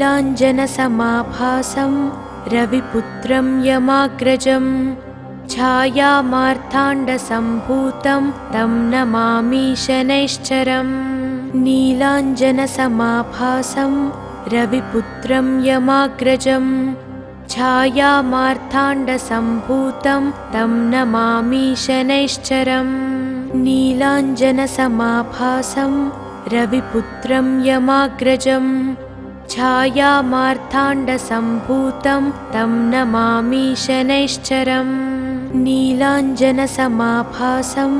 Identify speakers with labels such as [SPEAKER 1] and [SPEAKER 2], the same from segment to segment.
[SPEAKER 1] नीलाञ्जनसमाभासं रविपुत्रं यमाग्रजं छायामार्ताण्डसम्भूतं तं नमामि शनैश्चरम्। नीलाञ्जनसमाभासं रविपुत्रं यमाग्रजं छायामार्ताण्डसम्भूतं तं नमामि शनैश्चरम्। नीलाञ्जनसमाभासं रविपुत्रं यमाग्रजं छायामार्ताण्डसम्भूतं तं नमामि शनैश्चरम्। नीलाञ्जनसमाभासं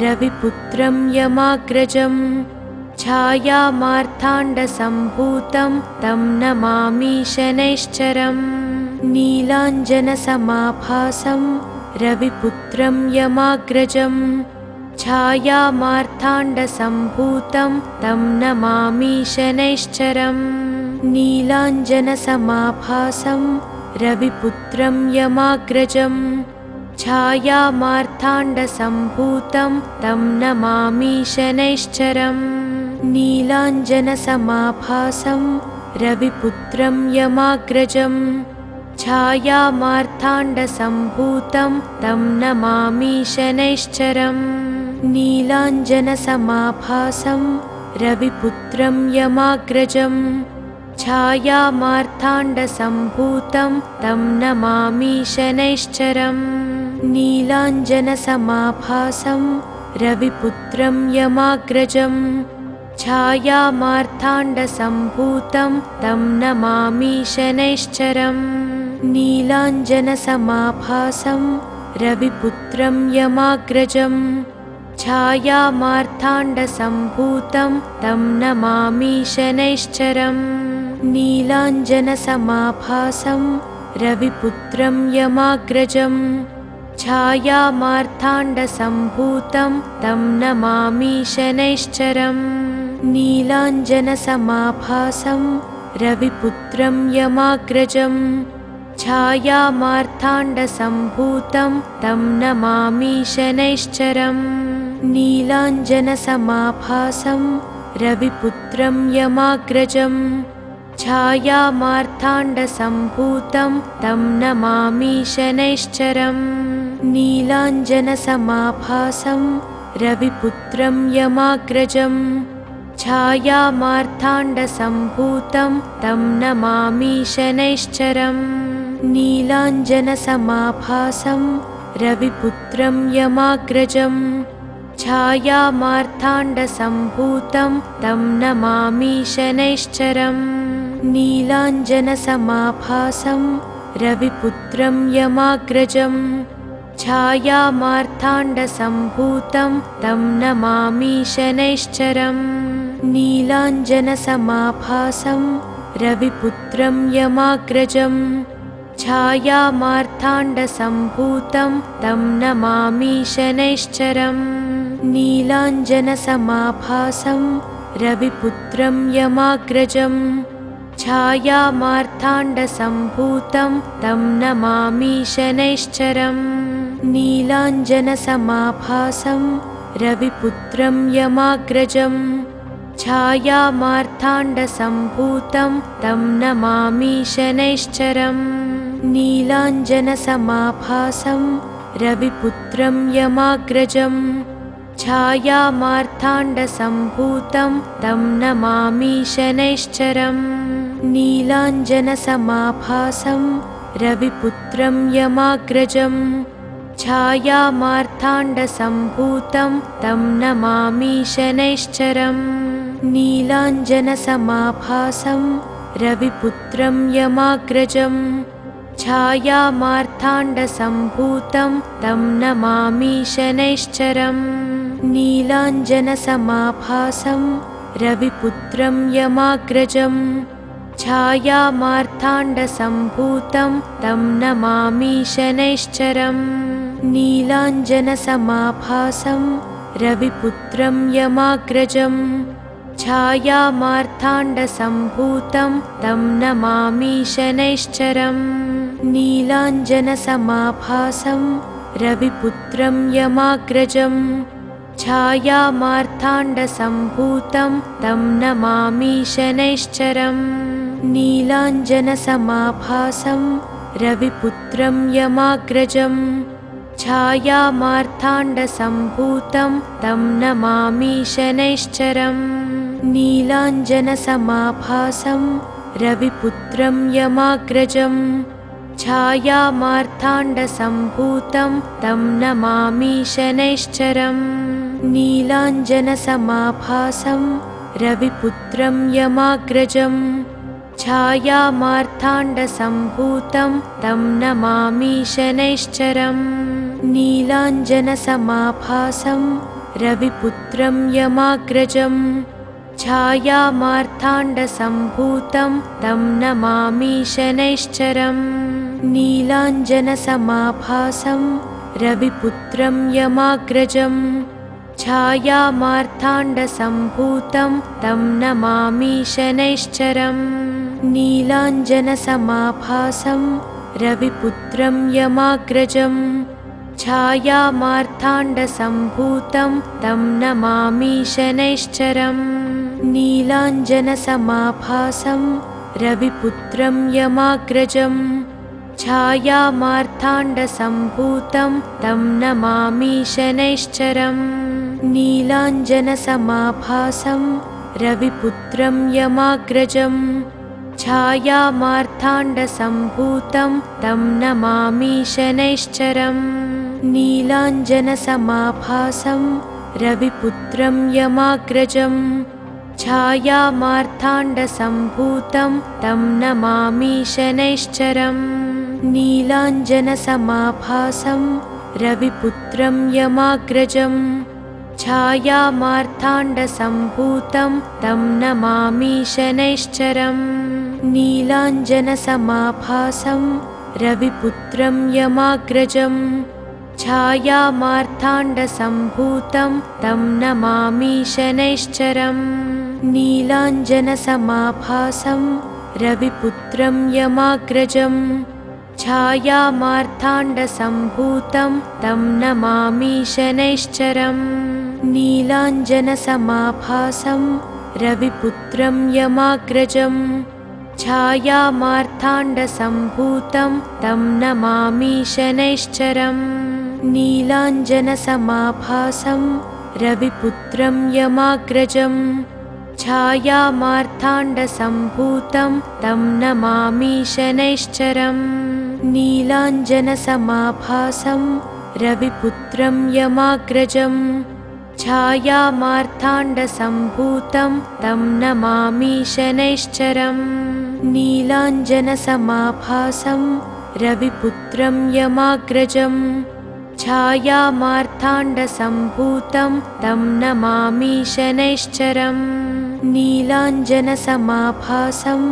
[SPEAKER 1] रविपुत्रं यमाग्रजं छायामार्ताण्डसम्भूतं तं नमामि शनैश्चरम्। नीलाञ्जनसमाभासं रविपुत्रं यमाग्रजं छायामार्ताण्डसम्भूतं तं नमामि शनैश्चरम्। नीलाञ्जनसमाभासं रविपुत्रं यमाग्रजं छायामार्ताण्डसम्भूतं तं नमामि शनैश्चरम्। नीलाञ्जनसमाभासं रविपुत्रं यमाग्रजं छायामार्ताण्डसम्भूतं तं नमामि शनैश्चरम्। नीलाञ्जनसमाभासं रविपुत्रं यमाग्रजं छायामार्ताण्डसम्भूतं तं नमामि शनैश्चरम्। नीलाञ्जनसमाभासं रविपुत्रं यमाग्रजं छायामार्ताण्डसम्भूतं तं नमामि शनैश्चरम्। नीलाञ्जनसमाभासं रविपुत्रं यमाग्रजं छायामार्ताण्डसम्भूतं तं नमामि शनैश्चरम्। नीलाञ्जनसमाभासं रविपुत्रं यमाग्रजं छायामार्ताण्डसम्भूतं तं नमामि शनैश्चरम्। नीलाञ्जनसमाभासं रविपुत्रं यमाग्रजं छायामार्ताण्डसम्भूतं तं नमामि शनैश्चरम्। नीलाञ्जनसमाभासं रविपुत्रं यमाग्रजं छायामार्ताण्डसम्भूतं तं नमामि शनैश्चरम्। नीलाञ्जनसमाभासं रविपुत्रं यमाग्रजं छायामार्ताण्डसम्भूतं तं नमामि शनैश्चरम्। नीलाञ्जनसमाभासं रविपुत्रं यमाग्रजं छायामार्ताण्डसम्भूतं तं नमामि शनैश्चरम्। नीलाञ्जनसमाभासं रविपुत्रं यमाग्रजं छायामार्ताण्डसम्भूतं तं नमामि शनैश्चरम्। नीलाञ्जनसमाभासं रविपुत्रं यमाग्रजं छायामार्ताण्डसम्भूतं तं नमामि शनैश्चरम्। नीलाञ्जनसमाभासं रविपुत्रं यमाग्रजं छायामार्ताण्डसम्भूतं तं नमामि शनैश्चरम्। नीलाञ्जनसमाभासं रविपुत्रं यमाग्रजं छायामार्ताण्डसम्भूतं तं नमामि शनैश्चरम्। नीलाञ्जनसमाभासं रविपुत्रं यमाग्रजं छायामार्ताण्डसम्भूतं तं नमामि शनैश्चरम्। नीलाञ्जनसमाभासं रविपुत्रं यमाग्रजं छायामार्ताण्डसम्भूतं तं नमामि शनैश्चरम्। नीलाञ्जनसमाभासं रविपुत्रं यमाग्रजं छायामार्ताण्डसम्भूतं तं नमामि शनैश्चरम्। नीलाञ्जनसमाभासं रविपुत्रं यमाग्रजं छायामार्ताण्डसम्भूतं तं नमामि शनैश्चरम्। नीलाञ्जनसमाभासं रविपुत्रं यमाग्रजं छायामार्ताण्डसम्भूतं तं नमामि शनैश्चरम्। नीलाञ्जनसमाभासं रविपुत्रं यमाग्रजं छायामार्ताण्डसम्भूतं तं नमामि शनैश्चरम्। नीलाञ्जनसमाभासं रविपुत्रं यमाग्रजं छायामार्ताण्डसम्भूतं तं नमामि शनैश्चरम् नीलाञ्जनसमाभासं रविपुत्रं यमाग्रजं छायामार्ताण्डसम्भूतं तं नमामि शनैश्चरम् नीलाञ्जनसमाभासं रविपुत्रं यमाग्रजं छायामार्ताण्डसम्भूतं तं नमामि शनैश्चरम् नीलाञ्जनसमाभासं रविपुत्रं यमाग्रजं छायामार्ताण्डसम्भूतं तं नमामि शनैश्चरम् नीलाञ्जनसमाभासं रविपुत्रं यमाग्रजं छायामार्ताण्डसम्भूतं तं नमामि शनैश्चरम् नीलाञ्जनसमाभासं रविपुत्रं यमाग्रजं छायामार्ताण्डसम्भूतं तं नमामि शनैश्चरम् नीलाञ्जनसमाभासं रविपुत्रं यमाग्रजं छायामार्ताण्डसम्भूतं तं नमामि शनैश्चरम् नीलाञ्जनसमाभासं रविपुत्रं यमाग्रजं छायामार्ताण्डसम्भूतं तं नमामि शनैश्चरम् नीलाञ्जनसमाभासं रविपुत्रं यमाग्रजं छायामार्ताण्डसम्भूतं तं नमामि शनैश्चरम् नीलाञ्जनसमाभासं रविपुत्रं यमाग्रजं छायामार्ताण्डसम्भूतं तं नमामि शनैश्चरम् नीलाञ्जनसमाभासं रविपुत्रं यमाग्रजं छायामार्ताण्डसम्भूतं तं नमामि शनैश्चरम् नीलाञ्जनसमाभासं रविपुत्रं यमाग्रजं छायामार्ताण्डसम्भूतं तं नमामि शनैश्चरम् नीलाञ्जनसमाभासं रविपुत्रं यमाग्रजं छायामार्ताण्डसम्भूतं तं नमामि शनैश्चरम् नीलाञ्जनसमाभासं रविपुत्रं यमाग्रजं छायामार्ताण्डसम्भूतं तं नमामि शनैश्चरम् नीलाञ्जनसमाभासं रविपुत्रं यमाग्रजं छायामार्ताण्डसम्भूतं तं नमामि शनैश्चरम् नीलाञ्जनसमाभासं रविपुत्रं यमाग्रजं छायामार्ताण्डसम्भूतं तं नमामि शनैश्चरम् नीलाञ्जनसमाभासं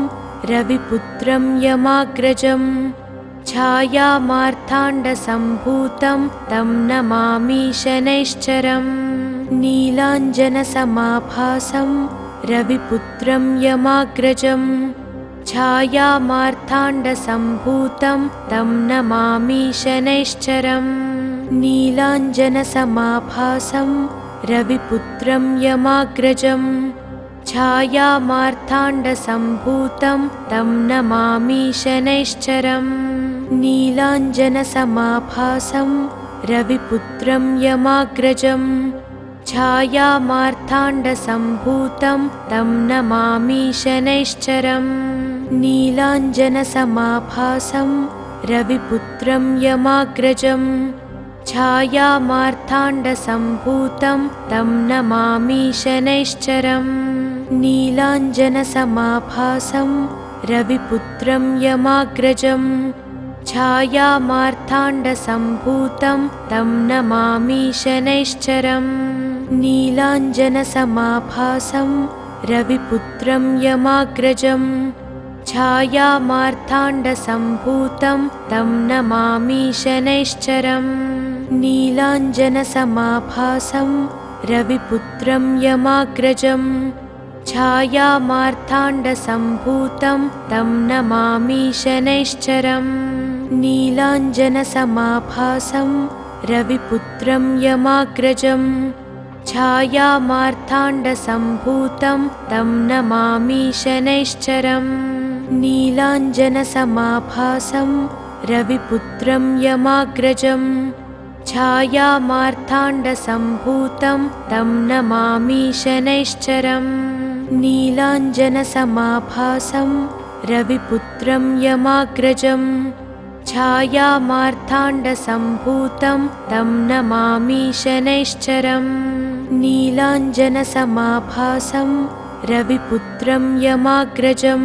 [SPEAKER 1] रविपुत्रं यमाग्रजं छायामार्ताण्डसम्भूतं तं नमामि शनैश्चरम् नीलाञ्जनसमाभासं रविपुत्रं यमाग्रजं छायामार्ताण्डसम्भूतं तं नमामि शनैश्चरम् नीलाञ्जनसमाभासं रविपुत्रं यमाग्रजं छायामार्ताण्डसम्भूतं तं नमामि शनैश्चरम् नीलाञ्जनसमाभासं रविपुत्रं यमाग्रजं छायामार्ताण्डसम्भूतं तं नमामि शनैश्चरम् नीलाञ्जनसमाभासं रविपुत्रं यमाग्रजं छायामार्ताण्डसम्भूतं तं नमामि शनैश्चरम् नीलाञ्जनसमाभासं रविपुत्रं यमाग्रजं छायामार्ताण्डसम्भूतं तं नमामि शनैश्चरम् नीलाञ्जनसमाभासं रविपुत्रं यमाग्रजं छायामार्ताण्डसम्भूतं तं नमामि शनैश्चरम् नीलाञ्जनसमाभासं रविपुत्रं यमाग्रजं छायामार्ताण्डसम्भूतं तं नमामि शनैश्चरम् नीलाञ्जनसमाभासं रविपुत्रं यमाग्रजं छायामार्ताण्डसम्भूतं तं नमामि शनैश्चरम् नीलाञ्जनसमाभासं रविपुत्रं यमाग्रजं छायामार्ताण्डसम्भूतं तं नमामि शनैश्चरम् नीलाञ्जनसमाभासं रविपुत्रं यमाग्रजं छायामार्ताण्डसम्भूतं तं नमामि शनैश्चरम् नीलाञ्जनसमाभासं रविपुत्रं यमाग्रजं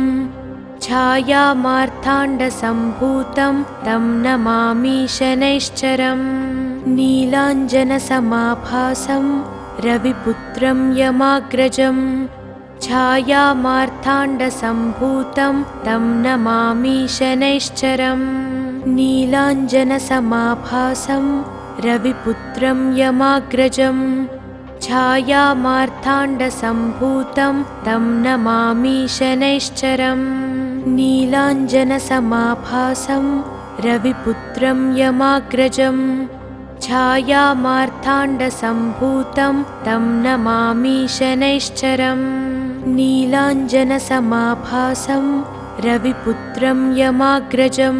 [SPEAKER 1] छायामार्ताण्डसम्भूतं तं नमामि शनैश्चरम् नीलाञ्जनसमाभासं रविपुत्रं यमाग्रजं छायामार्ताण्डसम्भूतं तं नमामि शनैश्चरम् नीलाञ्जनसमाभासं रविपुत्रं यमाग्रजं छायामार्ताण्डसम्भूतं तं नमामि शनैश्चरम् नीलाञ्जनसमाभासं रविपुत्रं यमाग्रजं छायामार्ताण्डसम्भूतं तं नमामि शनैश्चरम् नीलाञ्जनसमाभासं रविपुत्रं यमाग्रजं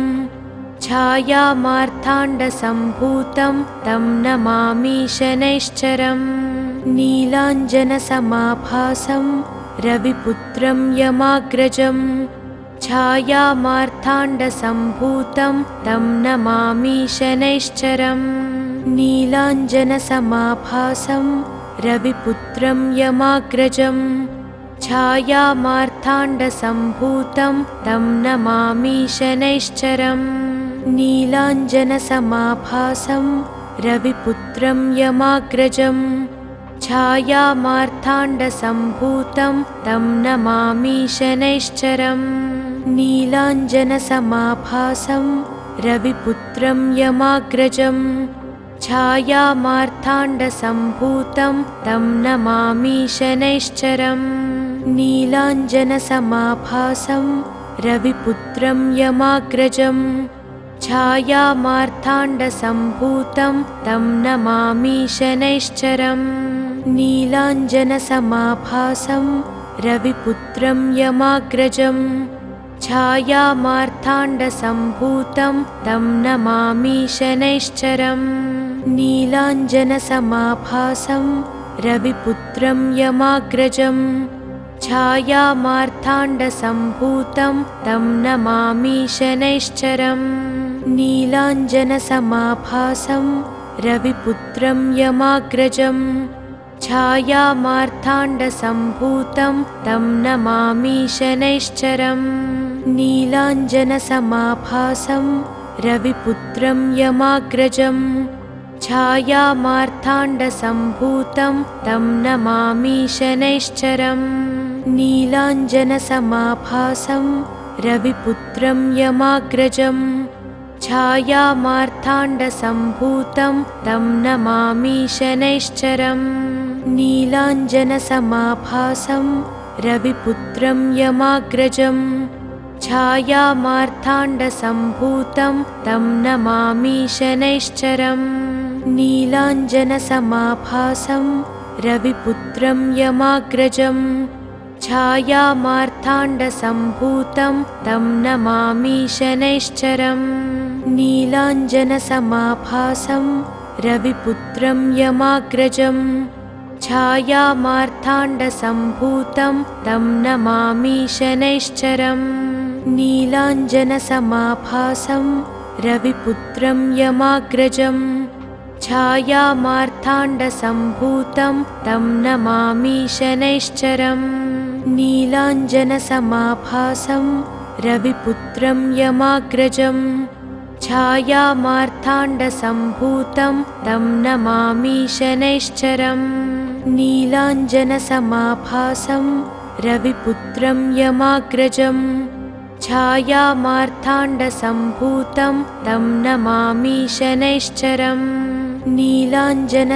[SPEAKER 1] छायामार्ताण्डसम्भूतं तं नमामि शनैश्चरम् नीलाञ्जनसमाभासं रविपुत्रं यमाग्रजं छायामार्ताण्डसम्भूतं तं नमामि शनैश्चरम् नीलाञ्जनसमाभासं रविपुत्रं यमाग्रजं छायामार्ताण्डसम्भूतं तं नमामि शनैश्चरम् नीलाञ्जनसमाभासं रविपुत्रं यमाग्रजं छायामार्ताण्डसम्भूतं तं नमामि शनैश्चरम् नीलाञ्जनसमाभासं रविपुत्रं यमाग्रजं छायामार्ताण्डसम्भूतं तं नमामि शनैश्चरम् नीलाञ्जनसमाभासं रविपुत्रं यमाग्रजं छायामार्ताण्डसम्भूतं तं नमामि शनैश्चरम् नीलाञ्जनसमाभासं रविपुत्रं यमाग्रजं छायामार्ताण्डसम्भूतं तं नमामि शनैश्चरम् नीलाञ्जनसमाभासं रविपुत्रं यमाग्रजं छायामार्ताण्डसम्भूतं तं नमामि शनैश्चरम् नीलाञ्जनसमाभासं रविपुत्रं यमाग्रजं छायामार्ताण्डसम्भूतं तं नमामि शनैश्चरम् नीलाञ्जनसमाभासं रविपुत्रं यमाग्रजं छायामार्ताण्डसम्भूतं तं नमामि शनैश्चरम् नीलाञ्जनसमाभासं रविपुत्रं यमाग्रजं छायामार्ताण्डसम्भूतं तं नमामि शनैश्चरम् नीलाञ्जनसमाभासं रविपुत्रं यमाग्रजं छायामार्ताण्डसम्भूतं तं नमामि शनैश्चरम् नीलाञ्जनसमाभासं रविपुत्रं यमाग्रजं छायामार्ताण्डसम्भूतं तं नमामि शनैश्चरम् नीलाञ्जनसमाभासं रविपुत्रं यमाग्रजं छायामार्ताण्डसम्भूतं तं नमामि शनैश्चरम् नीलाञ्जनसमाभासं रविपुत्रं यमाग्रजं छायामार्ताण्डसम्भूतं तं नमामि शनैश्चरम् नीलाञ्जनसमाभासं रविपुत्रं यमाग्रजं छायामार्ताण्डसम्भूतं तं नमामि शनैश्चरम् नीलाञ्जनसमाभासं रविपुत्रं यमाग्रजं छायामार्ताण्डसम्भूतं तं नमामि शनैश्चरम् नीलाञ्जनसमाभासं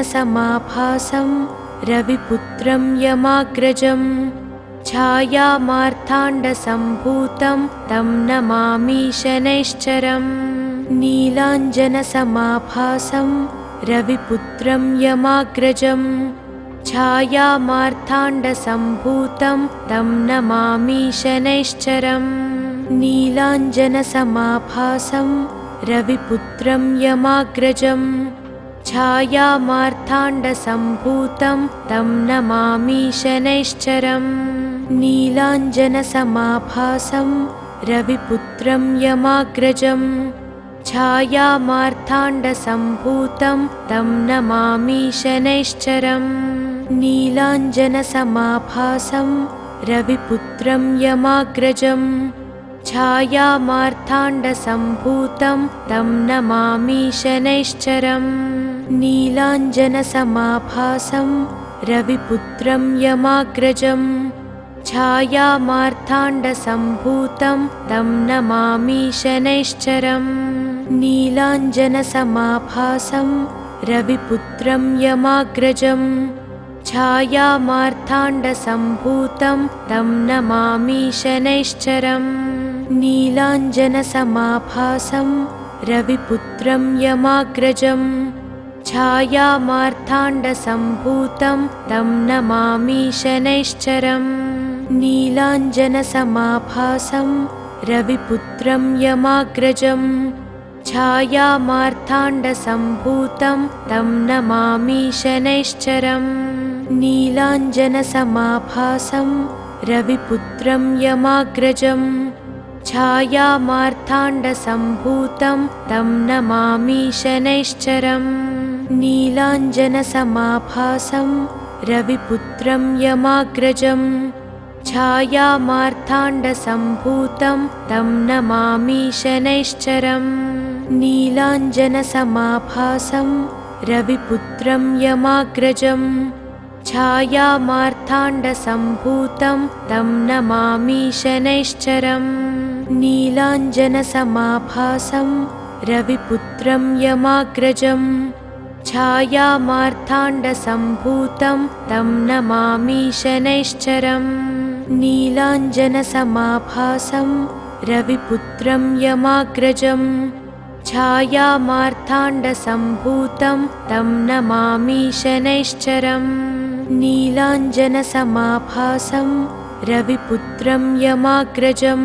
[SPEAKER 1] रविपुत्रं यमाग्रजं छायामार्ताण्डसम्भूतं तं नमामि शनैश्चरम् नीलाञ्जनसमाभासं रविपुत्रं यमाग्रजं छायामार्ताण्डसम्भूतं तं नमामि शनैश्चरम् नीलाञ्जनसमाभासं रविपुत्रं यमाग्रजं छायामार्ताण्डसम्भूतं तं नमामि शनैश्चरम् नीलाञ्जनसमाभासं रविपुत्रं यमाग्रजं छायामार्ताण्डसम्भूतं तं नमामि शनैश्चरम् नीलाञ्जनसमाभासं रविपुत्रं यमाग्रजं छायामार्ताण्डसम्भूतं तं नमामि शनैश्चरम् नीलाञ्जनसमाभासं रविपुत्रं यमाग्रजं छायामार्ताण्डसम्भूतं तं नमामि शनैश्चरम् नीलाञ्जनसमाभासं रविपुत्रं यमाग्रजं छायामार्ताण्डसम्भूतं तं नमामि शनैश्चरम् नीलाञ्जनसमाभासं रविपुत्रं यमाग्रजं छायामार्ताण्डसम्भूतं तं नमामि शनैश्चरम् नीलाञ्जनसमाभासं रविपुत्रं यमाग्रजं छायामार्ताण्डसम्भूतं तं नमामि शनैश्चरम् नीलाञ्जनसमाभासं रविपुत्रं यमाग्रजं छायामार्ताण्डसम्भूतं तं नमामि शनैश्चरम् नीलाञ्जनसमाभासं रविपुत्रं यमाग्रजं छायामार्ताण्डसम्भूतं तं नमामि शनैश्चरम् नीलाञ्जनसमाभासं रविपुत्रं यमाग्रजं छायामार्ताण्डसम्भूतं तं नमामि शनैश्चरम् नीलाञ्जनसमाभासं रविपुत्रं यमाग्रजं छायामार्ताण्डसम्भूतं तं नमामि शनैश्चरम् नीलाञ्जनसमाभासं रविपुत्रं यमाग्रजं छायामार्ताण्डसम्भूतं तं नमामि शनैश्चरम् नीलाञ्जनसमाभासं रविपुत्रं यमाग्रजं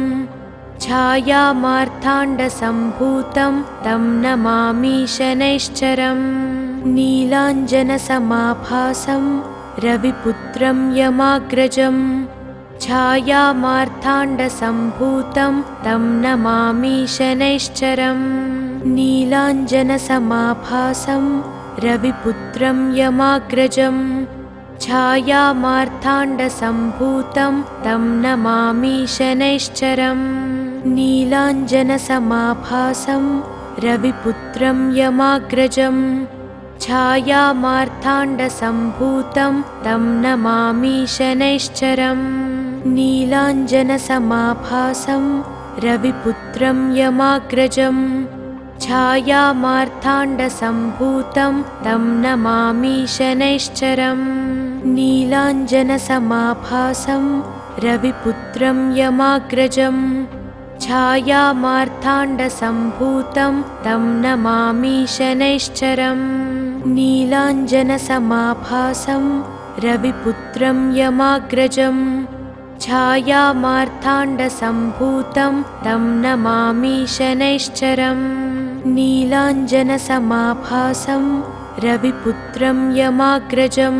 [SPEAKER 1] छायामार्ताण्डसम्भूतं तं नमामि शनैश्चरम् नीलाञ्जनसमाभासं रविपुत्रं यमाग्रजं छायामार्ताण्डसम्भूतं तं नमामि शनैश्चरम् नीलाञ्जनसमाभासं रविपुत्रं यमाग्रजं छायामार्ताण्डसम्भूतं तं नमामि शनैश्चरम् नीलाञ्जनसमाभासं रविपुत्रं यमाग्रजं छायामार्ताण्डसम्भूतं तं नमामि शनैश्चरम् नीलाञ्जनसमाभासं रविपुत्रं यमाग्रजं छायामार्ताण्डसम्भूतं तं नमामि शनैश्चरम् नीलाञ्जनसमाभासं रविपुत्रं यमाग्रजं छायामार्ताण्डसम्भूतं तं नमामि शनैश्चरम् नीलाञ्जनसमाभासं रविपुत्रं यमाग्रजं छायामार्ताण्डसम्भूतं तं नमामि शनैश्चरम् नीलाञ्जनसमाभासं रविपुत्रं यमाग्रजं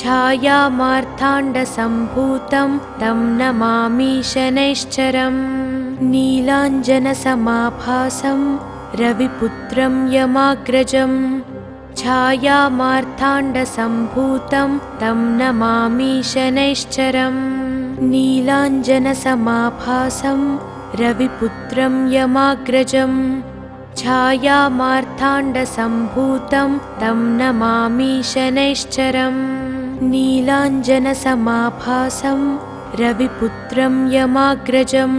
[SPEAKER 1] छायामार्ताण्डसम्भूतं तं नमामि शनैश्चरम् नीलाञ्जनसमाभासं रविपुत्रं यमाग्रजं छायामार्ताण्डसम्भूतं तं नमामि शनैश्चरम् नीलाञ्जनसमाभासं रविपुत्रं यमाग्रजं छायामार्ताण्डसम्भूतं तं नमामि शनैश्चरम् नीलाञ्जनसमाभासं रविपुत्रं यमाग्रजं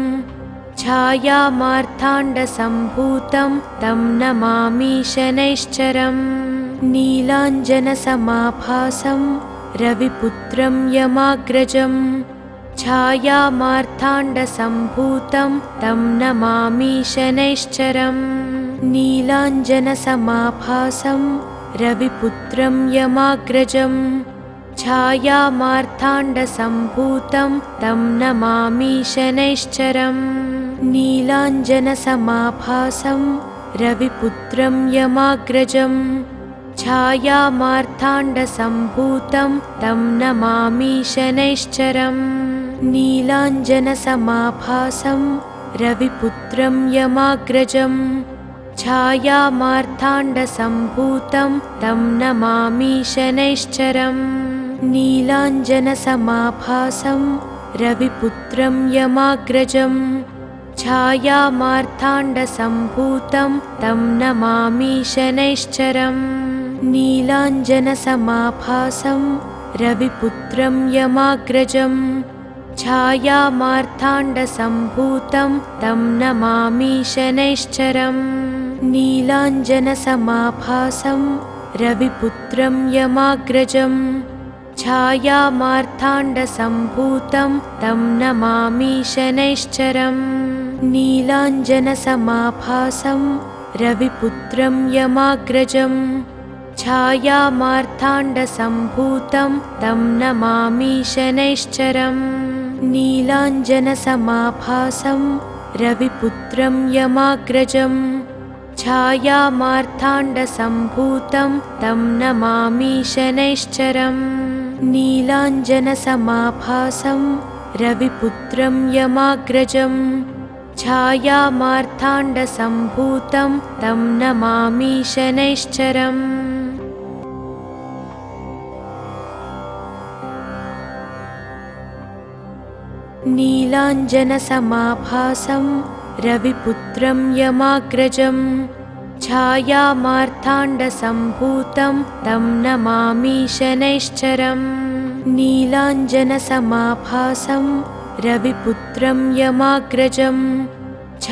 [SPEAKER 1] छायामार्ताण्डसम्भूतं तं नमामि शनैश्चरम् नीलाञ्जनसमाभासं रविपुत्रं यमाग्रजं छायामार्ताण्डसम्भूतं तं नमामि शनैश्चरम् नीलाञ्जनसमाभासं रविपुत्रं यमाग्रजं छायामार्ताण्डसम्भूतं तं नमामि शनैश्चरम् नीलाञ्जनसमाभासं रविपुत्रं यमाग्रजं छायामार्ताण्डसम्भूतं तं नमामि शनैश्चरम् नीलाञ्जनसमाभासं रविपुत्रं यमाग्रजं छायामार्ताण्डसम्भूतं तं नमामि शनैश्चरम् नीलाञ्जनसमाभासं रविपुत्रं यमाग्रजं छायामार्ताण्डसम्भूतं तं नमामि शनैश्चरम् नीलाञ्जनसमाभासं रविपुत्रं यमाग्रजं छायामार्ताण्डसम्भूतं तं नमामि शनैश्चरम् नीलाञ्जनसमाभासं रविपुत्रं यमाग्रजं छायामार्ताण्डसम्भूतं तं नमामि शनैश्चरम् नीलाञ्जनसमाभासं रविपुत्रं यमाग्रजं छायामार्ताण्डसम्भूतं तं नमामि शनैश्चरम् नीलाञ्जनसमाभासं रविपुत्रं यमाग्रजं छायामार्ताण्डसम्भूतं तं नमामि शनैश्चरम् नीलाञ्जनसमाभासं रविपुत्रं यमाग्रजं छायामार्ताण्डसम्भूतं तं नमामि शनैश्चरम् नीलाञ्जनसमाभासं रविपुत्रं यमाग्रजं छायामार्ताण्डसम्भूतं तं नमामि शनैश्चरम् नीलाञ्जनसमाभासं रविपुत्रं यमाग्रजं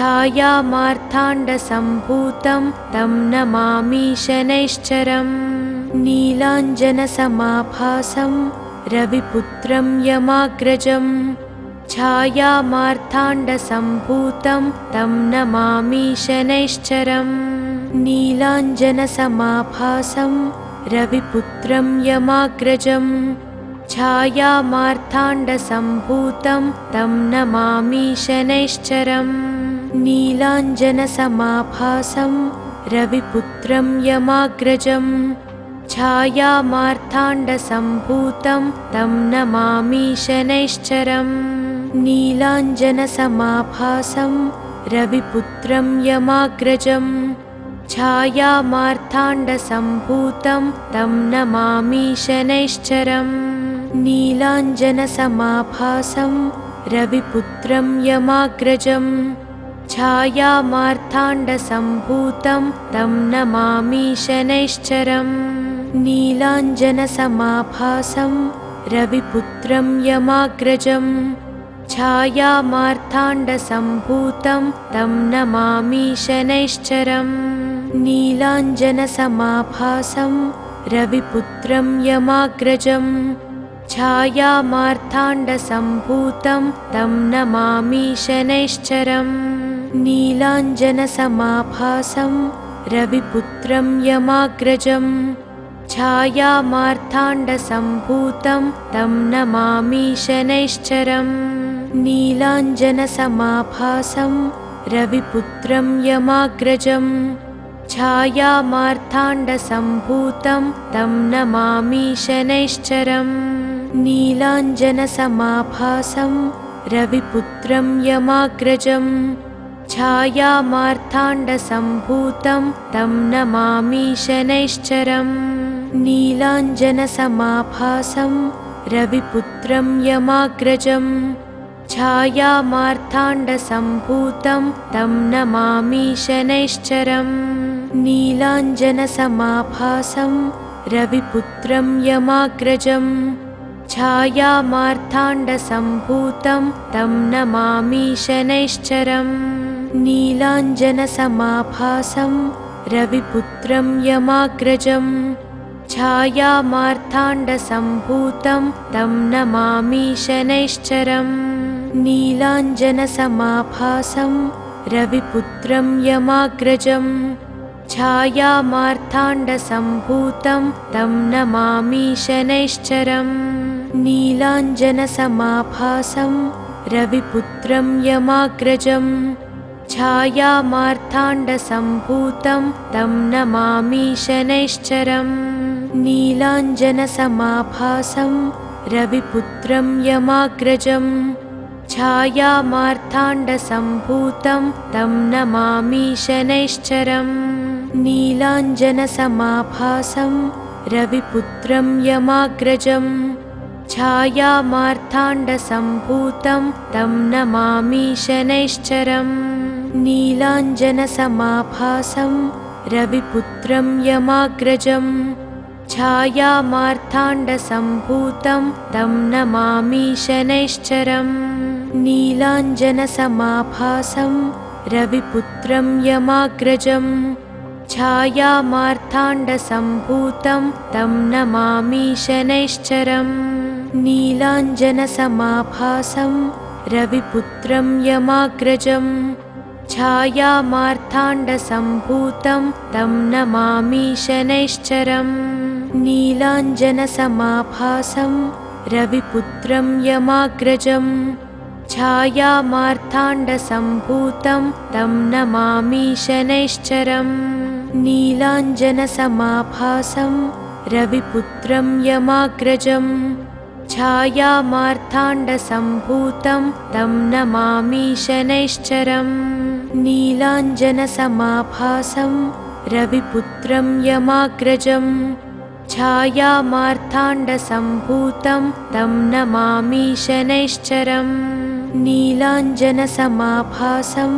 [SPEAKER 1] छायामार्ताण्डसम्भूतं तं नमामि शनैश्चरम् नीलाञ्जनसमाभासं रविपुत्रं यमाग्रजं छायामार्ताण्डसम्भूतं तं नमामि शनैश्चरम् नीलाञ्जनसमाभासं रविपुत्रं यमाग्रजं छायामार्ताण्डसम्भूतं तं नमामि शनैश्चरम् नीलाञ्जनसमाभासं रविपुत्रं यमाग्रजं छायामार्ताण्डसम्भूतं तं नमामि शनैश्चरम् नीलाञ्जनसमाभासं रविपुत्रं यमाग्रजं छायामार्ताण्डसम्भूतं तं नमामि शनैश्चरम् नीलाञ्जनसमाभासं रविपुत्रं यमाग्रजं छायामार्ताण्डसम्भूतं तं नमामि शनैश्चरम् नीलाञ्जनसमाभासं रविपुत्रं यमाग्रजं छायामार्ताण्डसम्भूतं तं नमामि शनैश्चरम् नीलाञ्जनसमाभासं रविपुत्रं यमाग्रजं छायामार्ताण्डसम्भूतं तं नमामि शनैश्चरम् नीलाञ्जनसमाभासं रविपुत्रं यमाग्रजं छायामार्ताण्डसम्भूतं तं नमामि शनैश्चरम् नीलाञ्जनसमाभासं रविपुत्रं यमाग्रजं छायामार्ताण्डसम्भूतं तं नमामि शनैश्चरम् नीलाञ्जनसमाभासं रविपुत्रं यमाग्रजं छायामार्ताण्डसम्भूतं तं नमामि शनैश्चरम् नीलाञ्जनसमाभासं रविपुत्रं यमाग्रजं छायामार्ताण्डसम्भूतं तं नमामि शनैश्चरम् नीलाञ्जनसमाभासं रविपुत्रं यमाग्रजं छायामार्ताण्डसम्भूतं तं नमामि शनैश्चरम् नीलाञ्जनसमाभासं रविपुत्रं यमाग्रजं छायामार्ताण्डसम्भूतं तं नमामि शनैश्चरम् नीलाञ्जनसमाभासं रविपुत्रं यमाग्रजं छायामार्ताण्डसम्भूतं तं नमामि शनैश्चरम् नीलाञ्जनसमाभासं रविपुत्रं यमाग्रजं छायामार्ताण्डसम्भूतं तं नमामि शनैश्चरम् नीलाञ्जनसमाभासं रविपुत्रं यमाग्रजम् छायामार्ताण्डसम्भूतं तं नमामि शनैश्चरम् नीलाञ्जनसमाभासं रविपुत्रं यमाग्रजम् छायामार्ताण्डसम्भूतं तं नमामि शनैश्चरम् नीलाञ्जनसमाभासं रविपुत्रं यमाग्रजम् छायामार्ताण्डसम्भूतं तं नमामि शनैश्चरम् नीलाञ्जनसमाभासं रविपुत्रं यमाग्रजम् छायामार्ताण्डसम्भूतं तं नमामि शनैश्चरम् नीलाञ्जनसमाभासं रविपुत्रं यमाग्रजम् छायामार्ताण्डसम्भूतं तं नमामि शनैश्चरम् नीलाञ्जनसमाभासं रविपुत्रं यमाग्रजम् छायामार्ताण्डसम्भूतं तं नमामि शनैश्चरम् नीलाञ्जनसमाभासं रविपुत्रं यमाग्रजम् छायामार्ताण्डसम्भूतं तं नमामि शनैश्चरम् नीलाञ्जनसमाभासं रविपुत्रं यमाग्रजम् छायामार्ताण्डसम्भूतं तं नमामि शनैश्चरम् नीलाञ्जनसमाभासं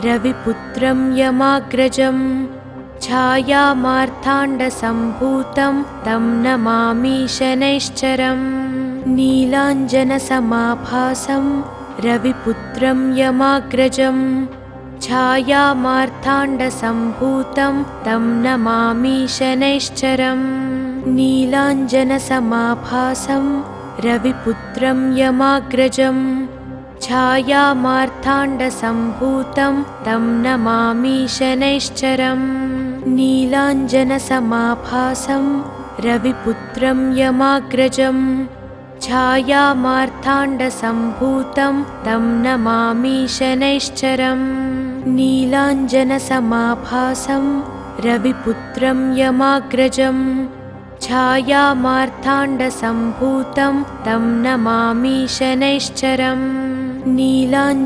[SPEAKER 1] रविपुत्रं यमाग्रजम् छायामार्ताण्डसम्भूतं तं नमामि शनैश्चरम् नीलाञ्जनसमाभासं रविपुत्रं यमाग्रजम् छायामार्ताण्डसम्भूतं तं नमामि शनैश्चरम् नीलाञ्जनसमाभासं रविपुत्रं यमाग्रजम् छायामार्ताण्डसम्भूतं तं नमामि शनैश्चरम् नीलाञ्जनसमाभासं रविपुत्रं यमाग्रजम् छायामार्ताण्डसम्भूतं तं नमामि शनैश्चरम् नीलाञ्जनसमाभासं रविपुत्रं यमाग्रजम् छायामार्ताण्डसम्भूतं तं नमामि शनैश्चरम् नीलाञ्जनसमाभासं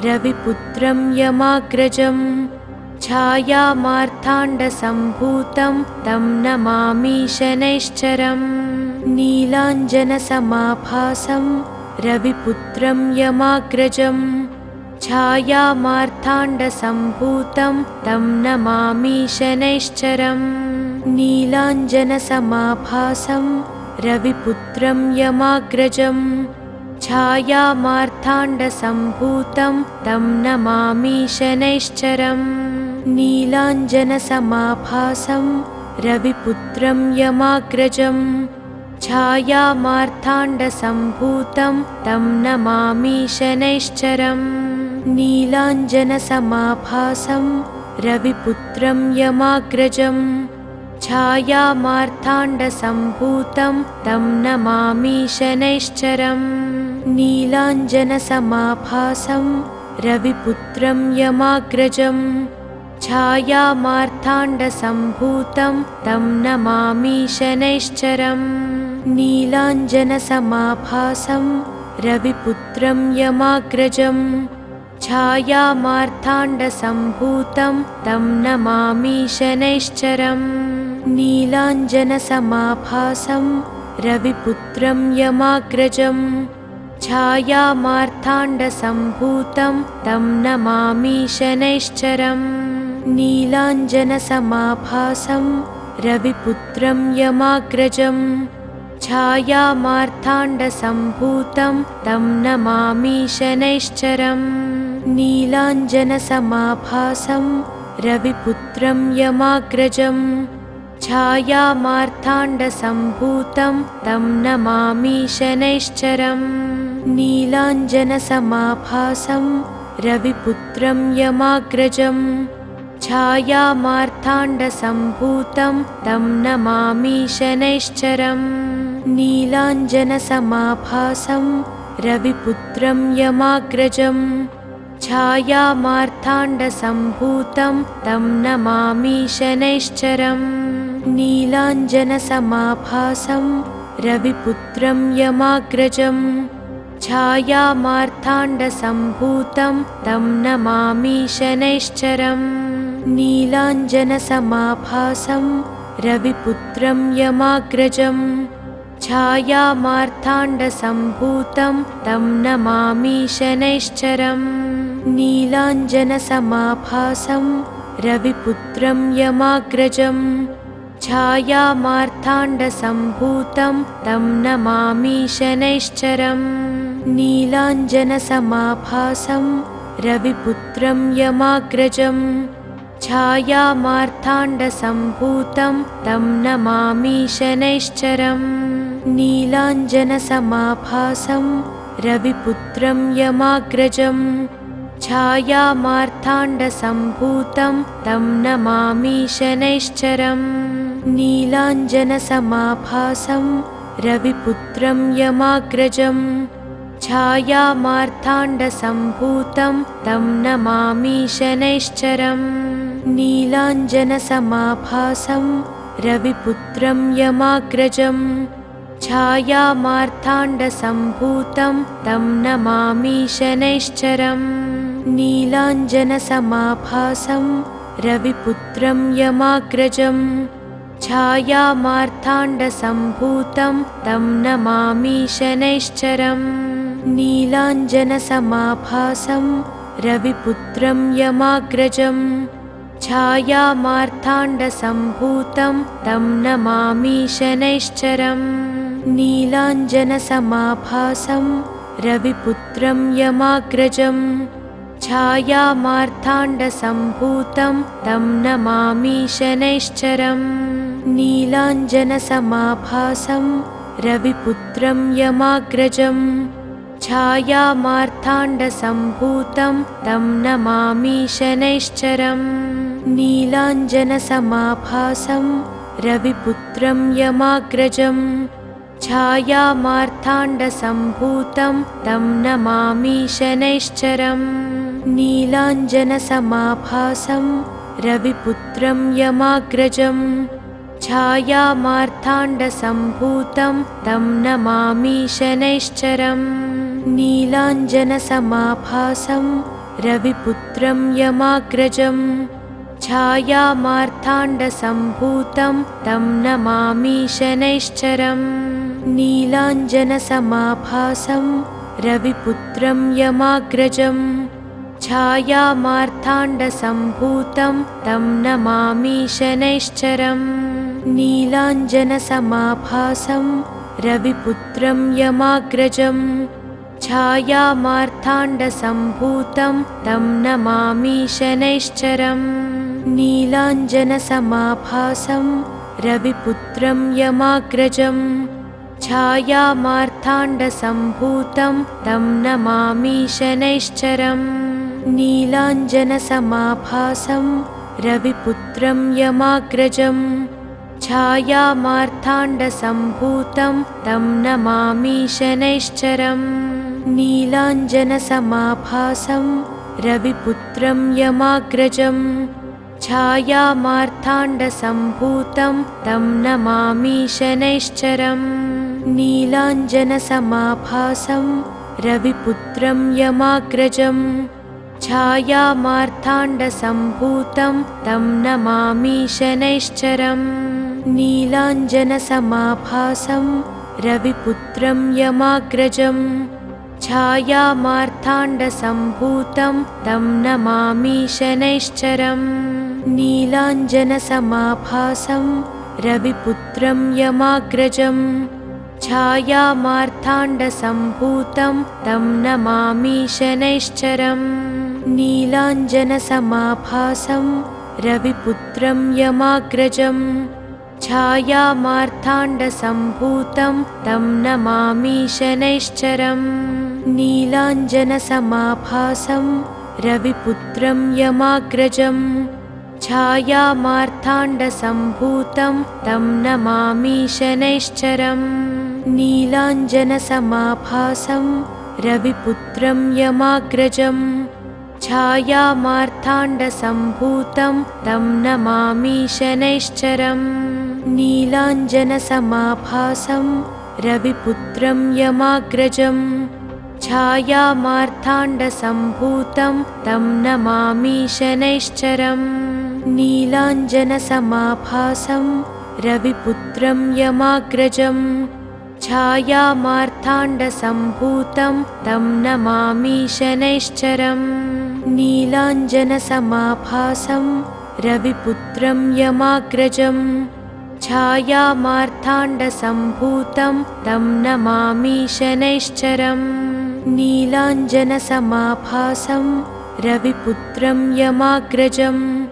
[SPEAKER 1] रविपुत्रं यमाग्रजम् छायामार्ताण्डसम्भूतं तं नमामि शनैश्चरम् नीलाञ्जनसमाभासं रविपुत्रं यमाग्रजम् छायामार्ताण्डसम्भूतं तं नमामि शनैश्चरम् नीलाञ्जनसमाभासं रविपुत्रं यमाग्रजम् छायामार्ताण्डसम्भूतं तं नमामि शनैश्चरम् नीलाञ्जनसमाभासं रविपुत्रं यमाग्रजम् छायामार्ताण्डसम्भूतं तं नमामि शनैश्चरम् नीलाञ्जनसमाभासं रविपुत्रं यमाग्रजम् छायामार्ताण्डसम्भूतं तं नमामि शनैश्चरम् नीलाञ्जनसमाभासं रविपुत्रं यमाग्रजम् छायामार्ताण्डसम्भूतं तं नमामि शनैश्चरम् नीलाञ्जनसमाभासं रविपुत्रं यमाग्रजम् छायामार्ताण्डसम्भूतं तं नमामि शनैश्चरम् नीलाञ्जनसमाभासं रविपुत्रं यमाग्रजम् छायामार्ताण्डसम्भूतं तं नमामि शनैश्चरम् नीलाञ्जनसमाभासं रविपुत्रं यमाग्रजम् छायामार्ताण्डसम्भूतं तं नमामि शनैश्चरम् नीलाञ्जनसमाभासं रविपुत्रं यमाग्रजम् छायामार्ताण्डसम्भूतं तं नमामि शनैश्चरम् नीलाञ्जनसमाभासं रविपुत्रं यमाग्रजम् छायामार्ताण्डसम्भूतं तं नमामि शनैश्चरम् नीलाञ्जनसमाभासं रविपुत्रं यमाग्रजम् छायामार्ताण्डसम्भूतं तं नमामि शनैश्चरम्। नीलाञ्जनसमाभासं रविपुत्रं यमाग्रजम्। छायामार्ताण्डसम्भूतं तं नमामि शनैश्चरम्। नीलाञ्जनसमाभासं रविपुत्रं यमाग्रजम्। छायामार्ताण्डसम्भूतं तं नमामि शनैश्चरम्। नीलाञ्जनसमाभासं रविपुत्रं यमाग्रजम्। छायामार्ताण्डसम्भूतं तं नमामि शनैश्चरम्। नीलाञ्जनसमाभासं रविपुत्रं यमाग्रजम्। छायामार्ताण्डसम्भूतं तं नमामि शनैश्चरम्। नीलाञ्जनसमाभासं रविपुत्रं यमाग्रजम्। छायामार्ताण्डसम्भूतं तं नमामि शनैश्चरम्। नीलाञ्जनसमाभासं रविपुत्रं यमाग्रजम्। छायामार्ताण्डसम्भूतं तं नमामि शनैश्चरम्। नीलाञ्जनसमाभासं रविपुत्रं यमाग्रजम्। छायामार्ताण्डसम्भूतं तं नमामि शनैश्चरम्। नीलाञ्जनसमाभासं रविपुत्रं यमाग्रजम्। छायामार्ताण्डसम्भूतं तं नमामि शनैश्चरम्। नीलाञ्जनसमाभासं रविपुत्रं यमाग्रजम्। छायामार्ताण्डसम्भूतं तं नमामि शनैश्चरम्। नीलाञ्जनसमाभासं रविपुत्रं यमाग्रजम्। छायामार्ताण्डसम्भूतं तं नमामि शनैश्चरम्। नीलाञ्जनसमाभासं रविपुत्रं यमाग्रजम्। छायामार्ताण्डसम्भूतं तं नमामि शनैश्चरम्। नीलाञ्जनसमाभासं रविपुत्रं यमाग्रजम्। छायामार्ताण्डसम्भूतं तं नमामि शनैश्चरम्। नीलाञ्जनसमाभासं रविपुत्रं यमाग्रजम्। छायामार्ताण्डसम्भूतं तं नमामि शनैश्चरम्। नीलाञ्जनसमाभासं रविपुत्रं यमाग्रजम्। छायामार्ताण्डसम्भूतं तं नमामि शनैश्चरम्। नीलाञ्जनसमाभासं रविपुत्रं यमाग्रजम्। छायामार्ताण्डसम्भूतं तं नमामि शनैश्चरम्। नीलाञ्जनसमाभासं रविपुत्रं यमाग्रजम्। छायामार्ताण्डसम्भूतं तं नमामि शनैश्चरम्। नीलाञ्जनसमाभासं रविपुत्रं यमाग्रजम्। छायामार्ताण्डसम्भूतं तं नमामि शनैश्चरम्। नीलाञ्जनसमाभासं रविपुत्रं यमाग्रजम्। छायामार्ताण्डसम्भूतं तं नमामि शनैश्चरम्। नीलाञ्जनसमाभासं रविपुत्रं यमाग्रजम्। छायामार्ताण्डसम्भूतं तं नमामि शनैश्चरम्। नीलाञ्जनसमाभासं रविपुत्रं यमाग्रजम्। छायामार्ताण्डसम्भूतं तं नमामि शनैश्चरम्। नीलाञ्जनसमाभासं रविपुत्रं यमाग्रजम्। छायामार्ताण्डसम्भूतं तं नमामि शनैश्चरम्। नीलाञ्जनसमाभासं रविपुत्रं यमाग्रजम्। छायामार्ताण्डसम्भूतं तं नमामि शनैश्चरम्। नीलाञ्जनसमाभासं रविपुत्रं यमाग्रजम्। छायामार्ताण्डसम्भूतं तं नमामि शनैश्चरम्। नीलाञ्जनसमाभासं रविपुत्रं यमाग्रजम्। छायामार्ताण्डसम्भूतं तं नमामि शनैश्चरम्। नीलाञ्जनसमाभासं रविपुत्रं यमाग्रजम्। छायामार्ताण्डसम्भूतं तं नमामि शनैश्चरम्। नीलाञ्जनसमाभासं रविपुत्रं यमाग्रजम्। छायामार्ताण्डसम्भूतं तं नमामि शनैश्चरम्। नीलाञ्जनसमाभासं रविपुत्रं यमाग्रजम्। छायामार्ताण्डसम्भूतं तं नमामि शनैश्चरम्। नीलाञ्जनसमाभासं रविपुत्रं यमाग्रजम्। छायामार्ताण्डसम्भूतं तं नमामि शनैश्चरम्। नीलाञ्जनसमाभासं रविपुत्रं यमाग्रजम्।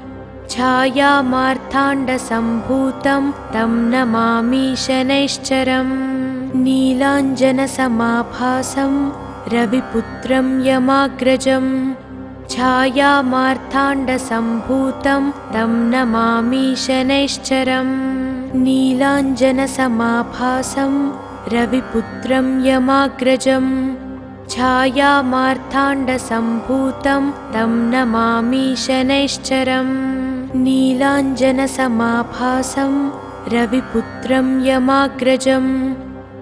[SPEAKER 1] छायामार्ताण्डसम्भूतं तं नमामि शनैश्चरम्। नीलाञ्जनसमाभासं रविपुत्रं यमाग्रजम्। छायामार्ताण्डसम्भूतं तं नमामि शनैश्चरम्। नीलाञ्जनसमाभासं रविपुत्रं यमाग्रजम्। छायामार्ताण्डसम्भूतं तं नमामि शनैश्चरम्। नीलाञ्जनसमाभासं रविपुत्रं यमाग्रजम्।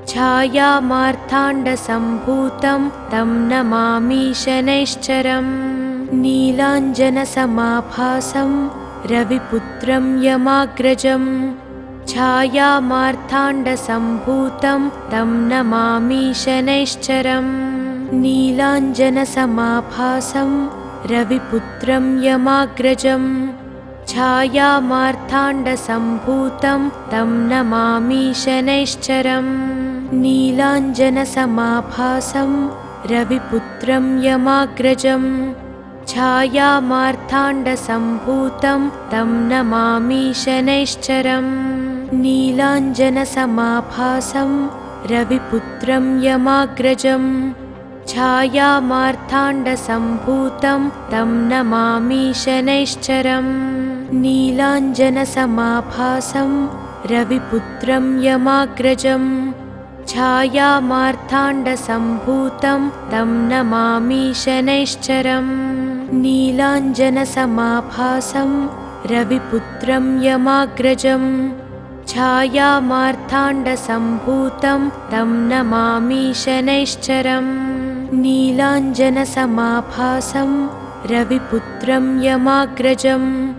[SPEAKER 1] छायामार्ताण्डसम्भूतं तं नमामि शनैश्चरम्। नीलाञ्जनसमाभासं रविपुत्रं यमाग्रजम्। छायामार्ताण्डसम्भूतं तं नमामि शनैश्चरम्। नीलाञ्जनसमाभासं रविपुत्रं यमाग्रजम्। छायामार्ताण्डसम्भूतं तं नमामि शनैश्चरम्। नीलाञ्जनसमाभासं रविपुत्रं यमाग्रजम्। छायामार्ताण्डसम्भूतं तं नमामि शनैश्चरम्। नीलाञ्जनसमाभासं रविपुत्रं यमाग्रजम्। छायामार्ताण्डसम्भूतं तं नमामि शनैश्चरम्। नीलाञ्जनसमाभासं रविपुत्रं यमाग्रजम्। छायामार्ताण्डसम्भूतं तं नमामि शनैश्चरम्। नीलाञ्जनसमाभासं रविपुत्रं यमाग्रजम्। छायामार्ताण्डसम्भूतं तं नमामि शनैश्चरम्। नीलाञ्जनसमाभासं रविपुत्रं यमाग्रजम्।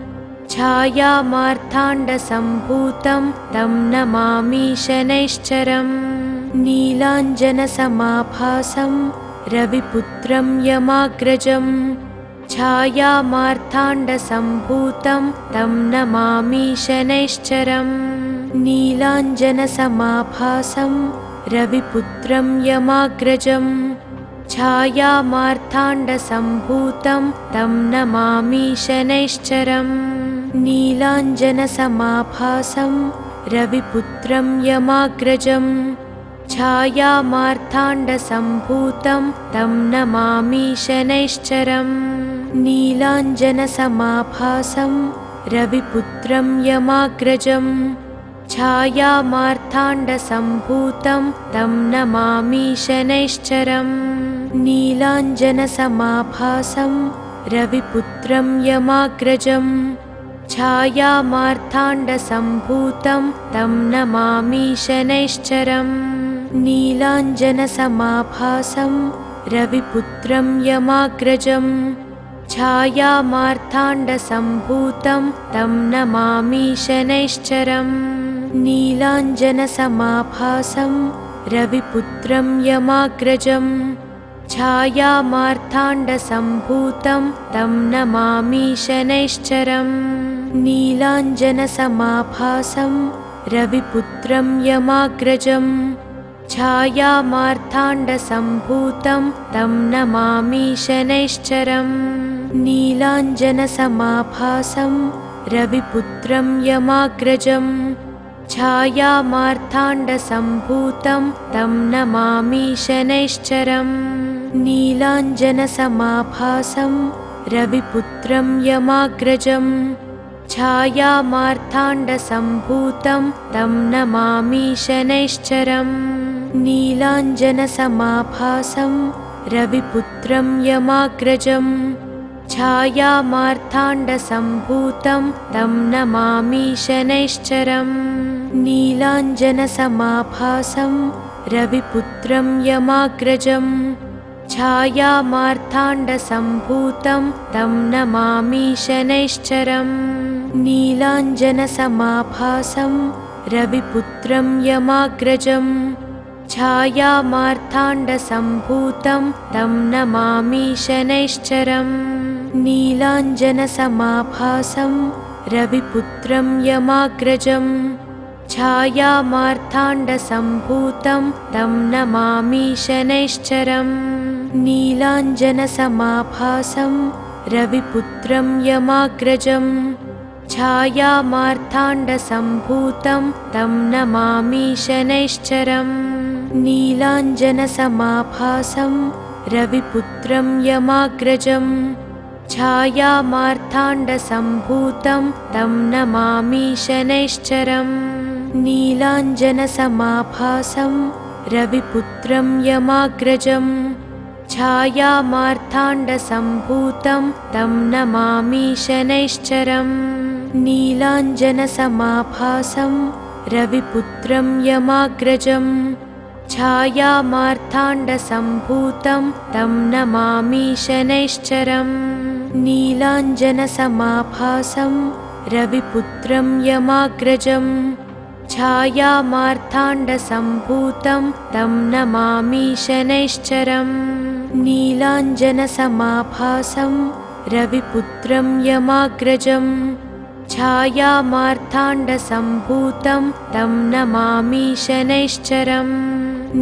[SPEAKER 1] छायामार्ताण्डसम्भूतं तं नमामि शनैश्चरम्। नीलाञ्जनसमाभासं रविपुत्रं यमाग्रजम्। छायामार्ताण्डसम्भूतं तं नमामि शनैश्चरम्। नीलाञ्जनसमाभासं रविपुत्रं यमाग्रजम्। छायामार्ताण्डसम्भूतं तं नमामि शनैश्चरम्। नीलाञ्जनसमाभासं रविपुत्रं यमाग्रजम्। छायामार्ताण्डसम्भूतं तं नमामि शनैश्चरम्। नीलाञ्जनसमाभासं रविपुत्रं यमाग्रजम्। छायामार्ताण्डसम्भूतं तं नमामि शनैश्चरम्। नीलाञ्जनसमाभासं रविपुत्रं यमाग्रजम्। छायामार्ताण्डसम्भूतं तं नमामि शनैश्चरम्। नीलाञ्जनसमाभासं रविपुत्रं यमाग्रजम्। छायामार्ताण्डसम्भूतं तं नमामि शनैश्चरम्। नीलाञ्जनसमाभासं रविपुत्रं यमाग्रजम्। छायामार्ताण्डसम्भूतं तं नमामि शनैश्चरम्। नीलाञ्जनसमाभासं रविपुत्रं यमाग्रजम्। छायामार्ताण्डसम्भूतं तं नमामि शनैश्चरम्। नीलाञ्जनसमाभासं रविपुत्रं यमाग्रजम्। छायामार्ताण्डसम्भूतं तं नमामि शनैश्चरम्। नीलाञ्जनसमाभासं रविपुत्रं यमाग्रजम्। छायामार्ताण्डसम्भूतं तं नमामि शनैश्चरम्। नीलाञ्जनसमाभासं रविपुत्रं यमाग्रजम्। छायामार्ताण्डसम्भूतं तं नमामि शनैश्चरम् नीलाञ्जनसमाभासं रविपुत्रं यमाग्रजम् छायामार्ताण्डसम्भूतं तं नमामि शनैश्चरम् नीलाञ्जनसमाभासं रविपुत्रं यमाग्रजम् छायामार्ताण्डसम्भूतं तं नमामि शनैश्चरम् नीलाञ्जनसमाभासं रविपुत्रं यमाग्रजम् छायामार्ताण्डसम्भूतं तं नमामि शनैश्चरम् नीलाञ्जनसमाभासं रविपुत्रं यमाग्रजम् छायामार्ताण्डसम्भूतं तं नमामि शनैश्चरम् नीलाञ्जनसमाभासं रविपुत्रं यमाग्रजम् छायामार्ताण्डसम्भूतं तं नमामि शनैश्चरम् नीलाञ्जनसमाभासं रविपुत्रं यमाग्रजम् छायामार्ताण्डसम्भूतं तं नमामि शनैश्चरम् नीलाञ्जनसमाभासं रविपुत्रं यमाग्रजम् छायामार्ताण्डसम्भूतं तं नमामि शनैश्चरम् नीलाञ्जनसमाभासं रविपुत्रं यमाग्रजम् छायामार्ताण्डसम्भूतं तं नमामि शनैश्चरम् नीलाञ्जनसमाभासं रविपुत्रं यमाग्रजम् छायामार्ताण्डसम्भूतं तं नमामि शनैश्चरम्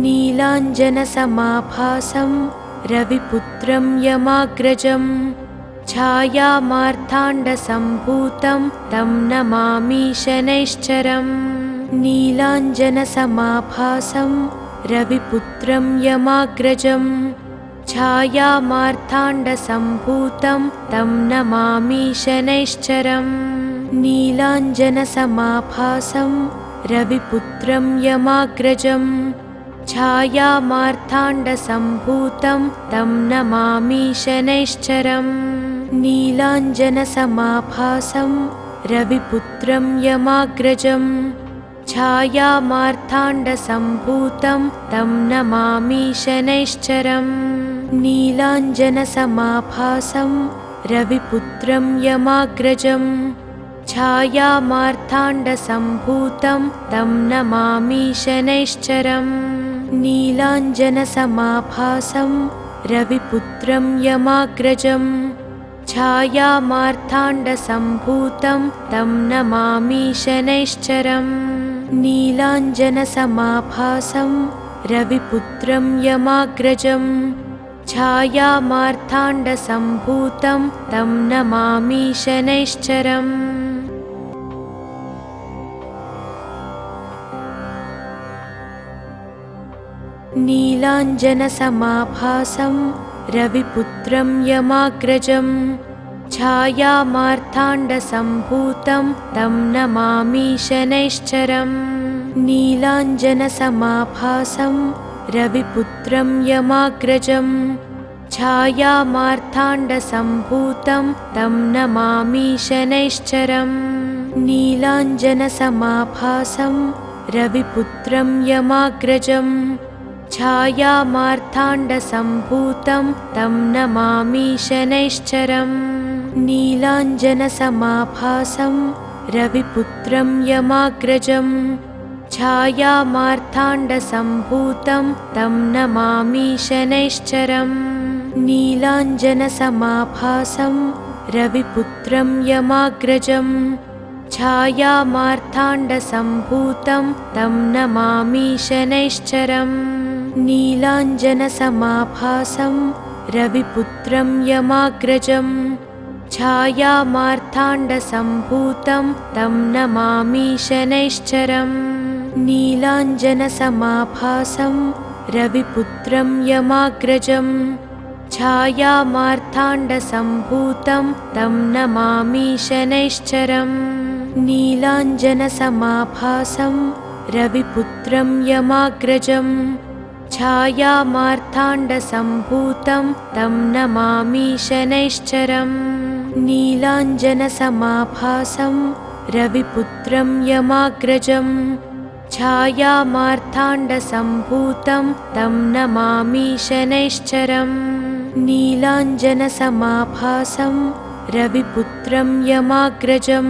[SPEAKER 1] नीलाञ्जनसमाभासं रविपुत्रं यमाग्रजम् छायामार्ताण्डसम्भूतं तं नमामि शनैश्चरम् नीलाञ्जनसमाभासं रविपुत्रं यमाग्रजम् छायामार्ताण्डसम्भूतं तं नमामि शनैश्चरम् नीलाञ्जनसमाभासं रविपुत्रं यमाग्रजम् छायामार्ताण्डसम्भूतं तं नमामि शनैश्चरम् नीलाञ्जनसमाभासं रविपुत्रं यमाग्रजम् छायामार्ताण्डसम्भूतं तं नमामि शनैश्चरम् नीलाञ्जनसमाभासं रविपुत्रं यमाग्रजम् छायामार्ताण्डसम्भूतं तं नमामि शनैश्चरम् नीलाञ्जनसमाभासं रविपुत्रं यमाग्रजम् छायामार्ताण्डसम्भूतं तं नमामि शनैश्चरम् नीलाञ्जनसमाभासं रविपुत्रं यमाग्रजम् छायामार्ताण्डसम्भूतं तं नमामि शनैश्चरम् नीलाञ्जनसमाभासं रविपुत्रं यमाग्रजम् छायामार्ताण्डसम्भूतं तं नमामि शनैश्चरम् नीलाञ्जनसमाभासं रविपुत्रं यमाग्रजम् छायामार्ताण्डसम्भूतं तं नमामि शनैश्चरम् नीलाञ्जनसमाभासं रविपुत्रं यमाग्रजम् छायामार्ताण्डसम्भूतं तं नमामि शनैश्चरम् नीलाञ्जनसमाभासं रविपुत्रं यमाग्रजम् छायामार्ताण्डसम्भूतं तं नमामि शनैश्चरम् नीलाञ्जनसमाभासं रविपुत्रं यमाग्रजम् छायामार्ताण्डसम्भूतं तं नमामि शनैश्चरम् नीलाञ्जनसमाभासं रविपुत्रं यमाग्रजम् छायामार्ताण्डसम्भूतं तं नमामि शनैश्चरम् नीलाञ्जनसमाभासं रविपुत्रं यमाग्रजम् छायामार्ताण्डसम्भूतं तं नमामि शनैश्चरम् नीलाञ्जनसमाभासं रविपुत्रं यमाग्रजम् छायामार्ताण्डसम्भूतं तं नमामि शनैश्चरम् नीलाञ्जनसमाभासं रविपुत्रं यमाग्रजं छायामार्ताण्डसम्भूतं तं नमामि शनैश्चरम् नीलाञ्जनसमाभासं रविपुत्रं यमाग्रजं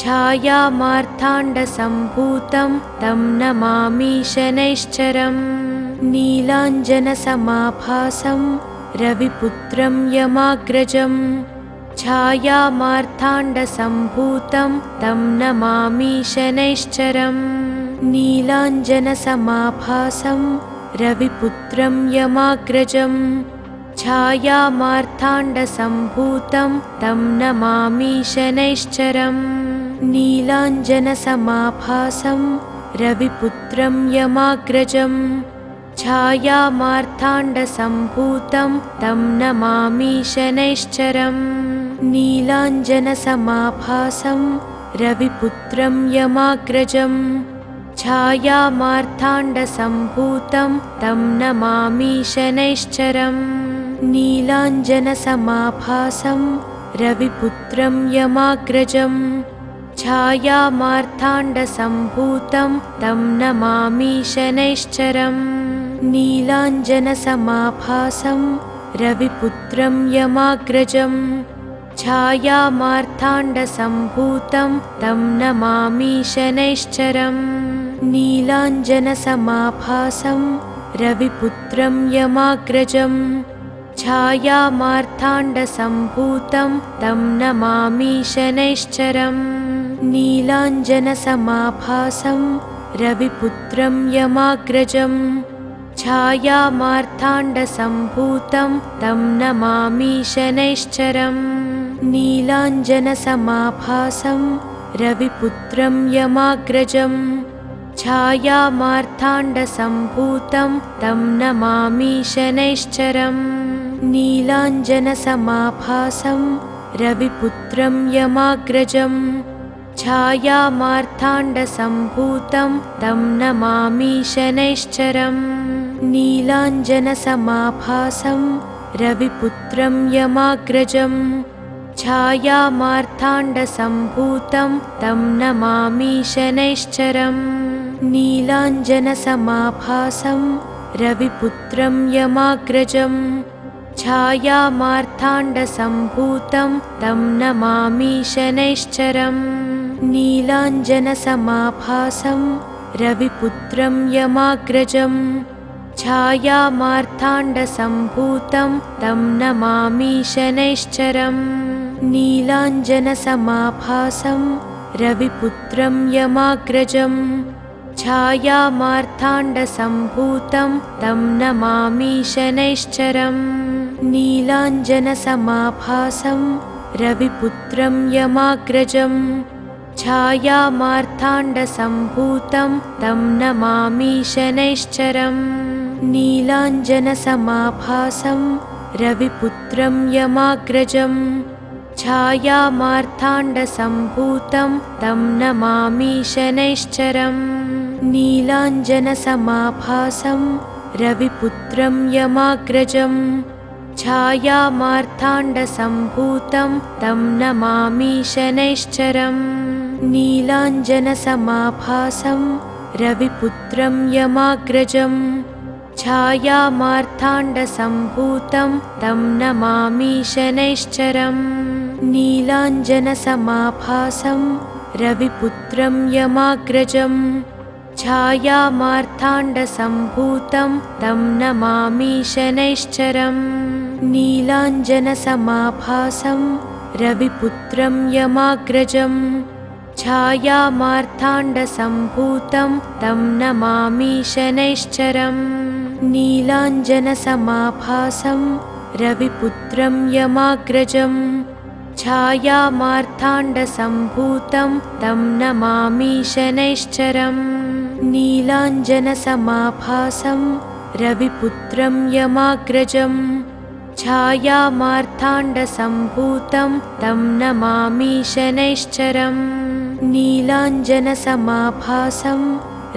[SPEAKER 1] छायामार्ताण्डसम्भूतं तं नमामि शनैश्चरम् नीलाञ्जनसमाभासं रविपुत्रं यमाग्रजं छायामार्ताण्डसम्भूतं तं नमामि शनैश्चरम् नीलाञ्जनसमाभासं रविपुत्रं यमाग्रजं छायामार्ताण्डसम्भूतं तं नमामि शनैश्चरम् नीलाञ्जनसमाभासं रविपुत्रं यमाग्रजं छायामार्ताण्डसम्भूतं तं नमामि शनैश्चरम् नीलाञ्जनसमाभासं रविपुत्रं यमाग्रजं छायामार्ताण्डसम्भूतं तं नमामि शनैश्चरम् नीलाञ्जनसमाभासं रविपुत्रं यमाग्रजं छायामार्ताण्डसम्भूतं तं नमामि शनैश्चरम् नीलाञ्जनसमाभासं रविपुत्रं यमाग्रजं छायामार्ताण्डसम्भूतं तं नमामि शनैश्चरम् नीलाञ्जनसमाभासं रविपुत्रं यमाग्रजं छायामार्ताण्डसम्भूतं तं नमामि शनैश्चरम् नीलाञ्जनसमाभासं रविपुत्रं यमाग्रजं छायामार्ताण्डसम्भूतं तं नमामि शनैश्चरम् नीलाञ्जनसमाभासं रविपुत्रं यमाग्रजं छायामार्ताण्डसम्भूतं तं नमामि शनैश्चरम् नीलाञ्जनसमाभासं रविपुत्रं यमाग्रजं छायामार्ताण्डसम्भूतं तं नमामि शनैश्चरम् नीलाञ्जनसमाभासं रविपुत्रं यमाग्रजं छायामार्ताण्डसम्भूतं तं नमामि शनैश्चरम् नीलाञ्जनसमाभासं रविपुत्रं यमाग्रजं छायामार्ताण्डसम्भूतं तं नमामि शनैश्चरम् नीलाञ्जनसमाभासं रविपुत्रं यमाग्रजं छायामार्ताण्डसम्भूतं तं नमामि शनैश्चरम् नीलाञ्जनसमाभासं रविपुत्रं यमाग्रजं छायामार्ताण्डसम्भूतं तं नमामि शनैश्चरम् नीलाञ्जनसमाभासं रविपुत्रं यमाग्रजं छायामार्ताण्डसम्भूतं तं नमामि शनैश्चरम् नीलाञ्जनसमाभासं रविपुत्रं यमाग्रजं छायामार्ताण्डसम्भूतं तं नमामि शनैश्चरम् नीलाञ्जनसमाभासं रविपुत्रं यमाग्रजं छायामार्ताण्डसम्भूतं तं नमामि शनैश्चरम् नीलाञ्जनसमाभासं रविपुत्रं यमाग्रजं छायामार्ताण्डसम्भूतं तं नमामि शनैश्चरम् नीलाञ्जनसमाभासं रविपुत्रं यमाग्रजं छायामार्ताण्डसम्भूतं तं नमामि शनैश्चरम् नीलाञ्जनसमाभासं रविपुत्रं यमाग्रजं छायामार्ताण्डसम्भूतं तं नमामि शनैश्चरम् नीलाञ्जनसमाभासं रविपुत्रं यमाग्रजं छायामार्ताण्डसम्भूतं तं नमामि शनैश्चरम् नीलाञ्जनसमाभासं रविपुत्रं यमाग्रजं छायामार्ताण्डसम्भूतं तं नमामि शनैश्चरम् नीलाञ्जनसमाभासं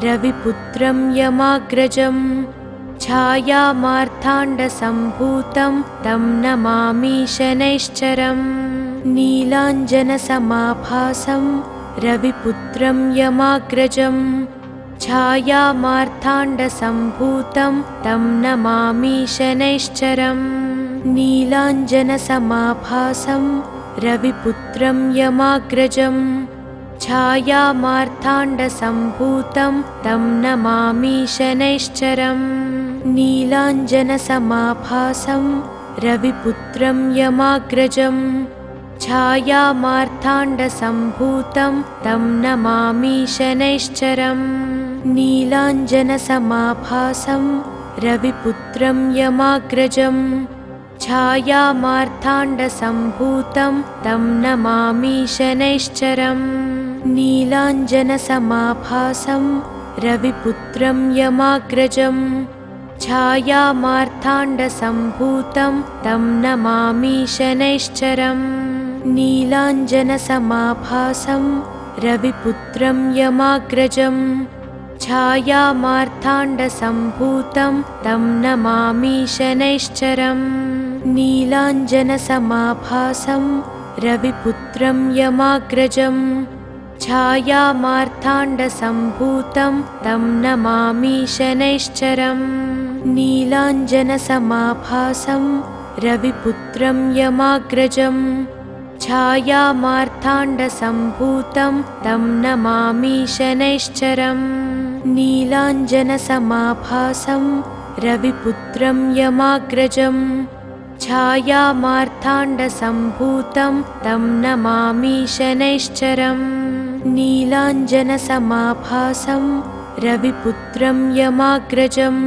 [SPEAKER 1] रविपुत्रं यमाग्रजं छायामार्ताण्डसम्भूतं तं नमामि शनैश्चरम् नीलाञ्जनसमाभासं रविपुत्रं यमाग्रजम् छायामार्ताण्डसम्भूतं तं नमामि शनैश्चरम् नीलाञ्जनसमाभासं रविपुत्रं यमाग्रजम् छायामार्ताण्डसम्भूतं तं नमामि शनैश्चरम् नीलाञ्जनसमाभासं रविपुत्रं यमाग्रजम् छायामार्ताण्डसम्भूतं तं नमामि शनैश्चरम् नीलाञ्जनसमाभासं रविपुत्रं यमाग्रजम् छायामार्ताण्डसम्भूतं तं नमामि शनैश्चरम् नीलाञ्जनसमाभासं रविपुत्रं यमाग्रजम् छायामार्ताण्डसम्भूतं तं नमामि शनैश्चरम् नीलाञ्जनसमाभासं रविपुत्रं यमाग्रजम् छायामार्ताण्डसम्भूतं तं नमामि शनैश्चरम् नीलाञ्जनसमाभासं रविपुत्रं यमाग्रजम् छायामार्ताण्डसम्भूतं तं नमामि शनैश्चरम् नीलाञ्जनसमाभासं रविपुत्रं यमाग्रजम् छायामार्ताण्डसम्भूतं तं नमामि शनैश्चरम् नीलाञ्जनसमाभासं रविपुत्रं यमाग्रजम् छायामार्ताण्डसम्भूतं तं नमामि शनैश्चरम् नीलाञ्जनसमाभासं रविपुत्रं यमाग्रजम्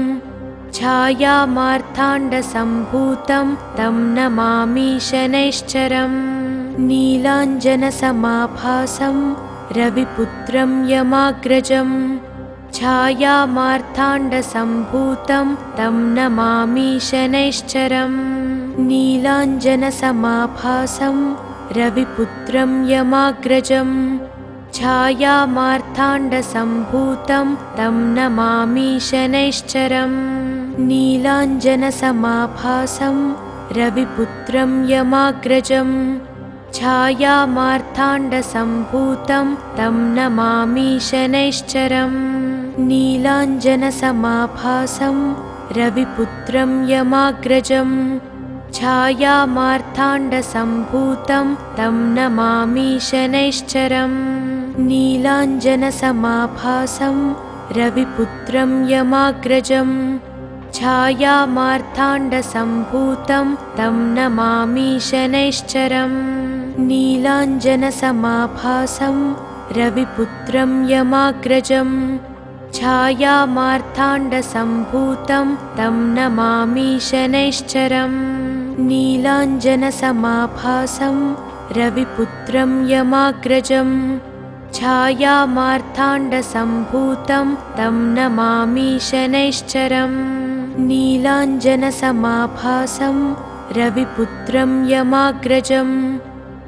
[SPEAKER 1] छायामार्ताण्डसम्भूतं तं नमामि शनैश्चरम् नीलाञ्जनसमाभासं रविपुत्रं यमाग्रजम् छायामार्ताण्डसम्भूतं तं नमामि शनैश्चरम् नीलाञ्जनसमाभासं रविपुत्रं यमाग्रजम् छायामार्ताण्डसम्भूतं तं नमामि शनैश्चरम् नीलाञ्जनसमाभासं रविपुत्रं यमाग्रजम् छायामार्ताण्डसम्भूतं तं नमामि शनैश्चरम् नीलाञ्जनसमाभासं रविपुत्रं यमाग्रजम् छायामार्ताण्डसम्भूतं तं नमामि शनैश्चरम् नीलाञ्जनसमाभासं रविपुत्रं यमाग्रजम् छायामार्ताण्डसम्भूतं तं नमामि शनैश्चरम् नीलाञ्जनसमाभासं रविपुत्रं यमाग्रजम् छायामार्ताण्डसम्भूतं तं नमामि शनैश्चरम् नीलाञ्जनसमाभासं रविपुत्रं यमाग्रजम् छायामार्ताण्डसम्भूतं तं नमामि शनैश्चरम् नीलाञ्जनसमाभासं रविपुत्रं यमाग्रजम्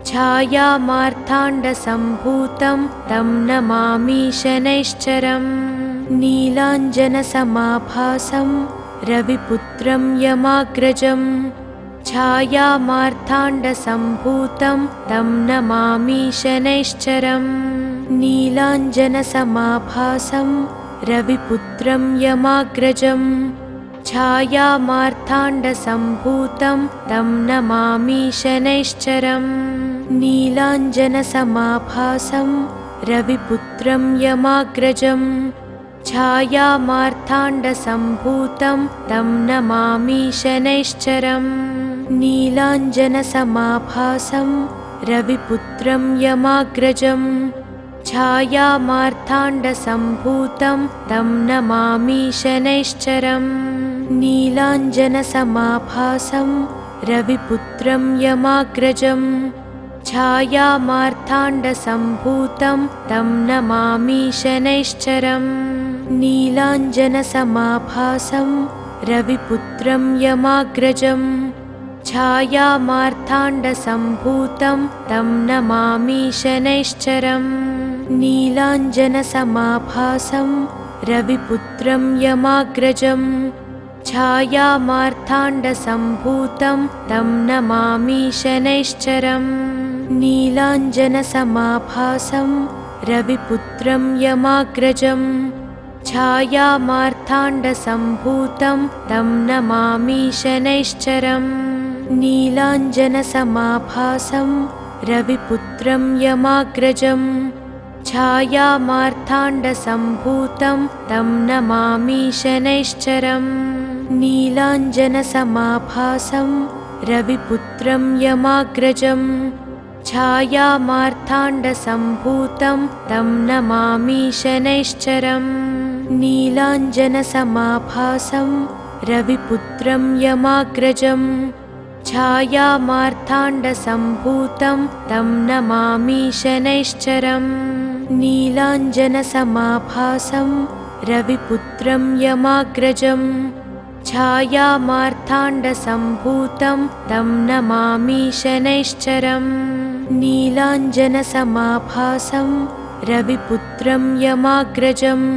[SPEAKER 1] छायामार्ताण्डसम्भूतं तं नमामि शनैश्चरम् नीलाञ्जनसमाभासं रविपुत्रं यमाग्रजम् छायामार्ताण्डसम्भूतं तं नमामि शनैश्चरम् नीलाञ्जनसमाभासं रविपुत्रं यमाग्रजम् छायामार्ताण्डसम्भूतं तं नमामि शनैश्चरम् नीलाञ्जनसमाभासं रविपुत्रं यमाग्रजम् छायामार्ताण्डसम्भूतं तं नमामि शनैश्चरम् नीलाञ्जनसमाभासं रविपुत्रं यमाग्रजम् छायामार्ताण्डसम्भूतं तं नमामि शनैश्चरम् नीलाञ्जनसमाभासं रविपुत्रं यमाग्रजम् छायामार्ताण्डसम्भूतं तं नमामि शनैश्चरम् नीलाञ्जनसमाभासं रविपुत्रं यमाग्रजम् छायामार्ताण्डसम्भूतं तं नमामि शनैश्चरम् नीलाञ्जनसमाभासं रविपुत्रं यमाग्रजम् छायामार्ताण्डसम्भूतं तं नमामि शनैश्चरम् नीलाञ्जनसमाभासं रविपुत्रं यमाग्रजम् छायामार्ताण्डसम्भूतं तं नमामि शनैश्चरम् नीलाञ्जनसमाभासं रविपुत्रं यमाग्रजम् छायामार्ताण्डसम्भूतं तं नमामि शनैश्चरम् नीलाञ्जनसमाभासं रविपुत्रं यमाग्रजम् छायामार्ताण्डसम्भूतं तं नमामि शनैश्चरम् नीलाञ्जनसमाभासं रविपुत्रं यमाग्रजम् छायामार्ताण्डसम्भूतं तं नमामि शनैश्चरम् नीलाञ्जनसमाभासं रविपुत्रं यमाग्रजम् छायामार्ताण्डसम्भूतं तं नमामि शनैश्चरम् नीलाञ्जनसमाभासं रविपुत्रं यमाग्रजम्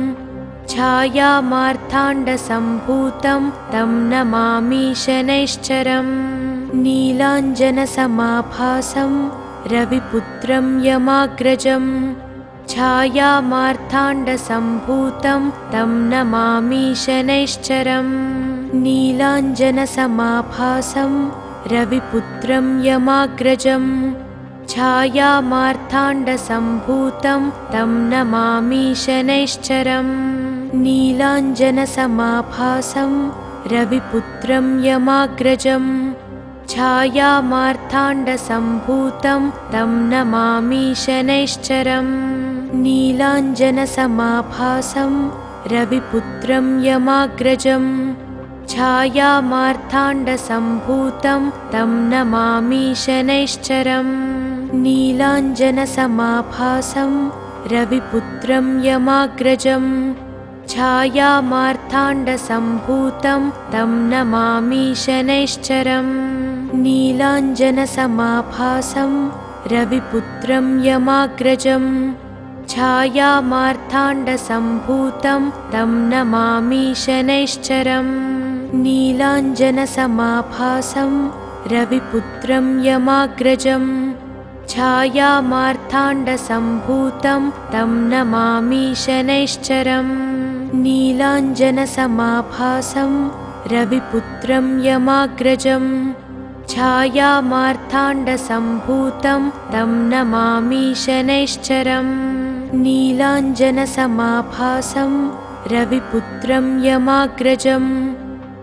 [SPEAKER 1] छायामार्ताण्डसम्भूतं तं नमामि शनैश्चरम् नीलाञ्जनसमाभासं रविपुत्रं यमाग्रजम् छायामार्ताण्डसम्भूतं तं नमामि शनैश्चरम् नीलाञ्जनसमाभासं रविपुत्रं यमाग्रजम् छायामार्ताण्डसम्भूतं तं नमामि शनैश्चरम् नीलाञ्जनसमाभासं रविपुत्रं यमाग्रजम् छायामार्ताण्डसम्भूतं तं नमामि शनैश्चरम् नीलाञ्जनसमाभासं रविपुत्रं यमाग्रजम् छायामार्ताण्डसम्भूतं तं नमामि शनैश्चरम् नीलाञ्जनसमाभासं रविपुत्रं यमाग्रजम् छायामार्ताण्डसम्भूतं तं नमामि शनैश्चरम् नीलाञ्जनसमाभासं रविपुत्रं यमाग्रजम् छायामार्ताण्डसम्भूतं तं नमामि शनैश्चरम् नीलाञ्जनसमाभासं रविपुत्रं यमाग्रजम् छायामार्ताण्डसम्भूतं तं नमामि शनैश्चरम् नीलाञ्जनसमाभासं रविपुत्रं यमाग्रजम् छायामार्ताण्डसम्भूतं तं नमामि शनैश्चरम् नीलाञ्जनसमाभासं रविपुत्रं यमाग्रजम्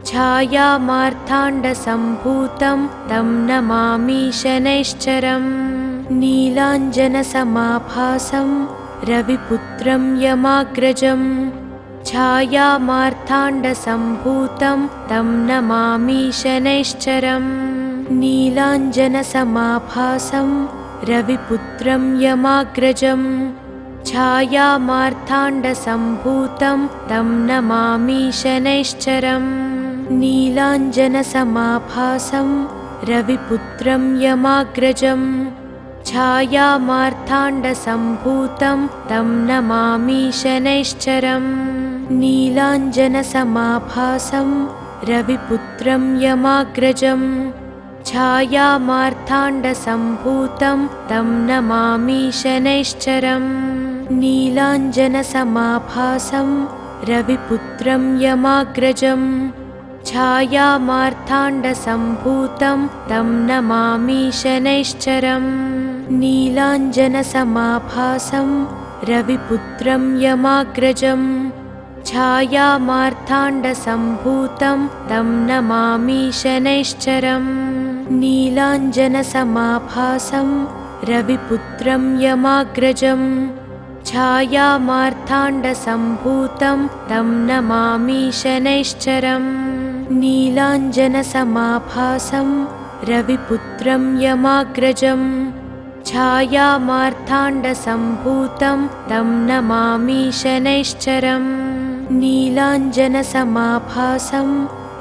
[SPEAKER 1] छायामार्ताण्डसम्भूतं तं नमामि शनैश्चरम् नीलाञ्जनसमाभासं रविपुत्रं यमाग्रजम् छायामार्ताण्डसम्भूतं तं नमामि शनैश्चरम् नीलाञ्जनसमाभासं रविपुत्रं यमाग्रजम् छायामार्ताण्डसम्भूतं तं नमामि शनैश्चरम् नीलाञ्जनसमाभासं रविपुत्रं यमाग्रजम् छायामार्ताण्डसम्भूतं तं नमामि शनैश्चरम् नीलाञ्जनसमाभासं रविपुत्रं यमाग्रजम् छायामार्ताण्डसम्भूतं तं नमामि शनैश्चरम् नीलाञ्जनसमाभासं रविपुत्रं यमाग्रजम् छायामार्ताण्डसम्भूतं तं नमामि शनैश्चरम् नीलाञ्जनसमाभासं रविपुत्रं यमाग्रजम् छायामार्ताण्डसम्भूतं तं नमामि शनैश्चरम् नीलाञ्जनसमाभासं रविपुत्रं यमाग्रजम् छायामार्ताण्डसम्भूतं तं नमामि शनैश्चरम् नीलाञ्जनसमाभासं रविपुत्रं यमाग्रजम् छायामार्ताण्डसम्भूतं तं नमामि शनैश्चरम् नीलाञ्जनसमाभासं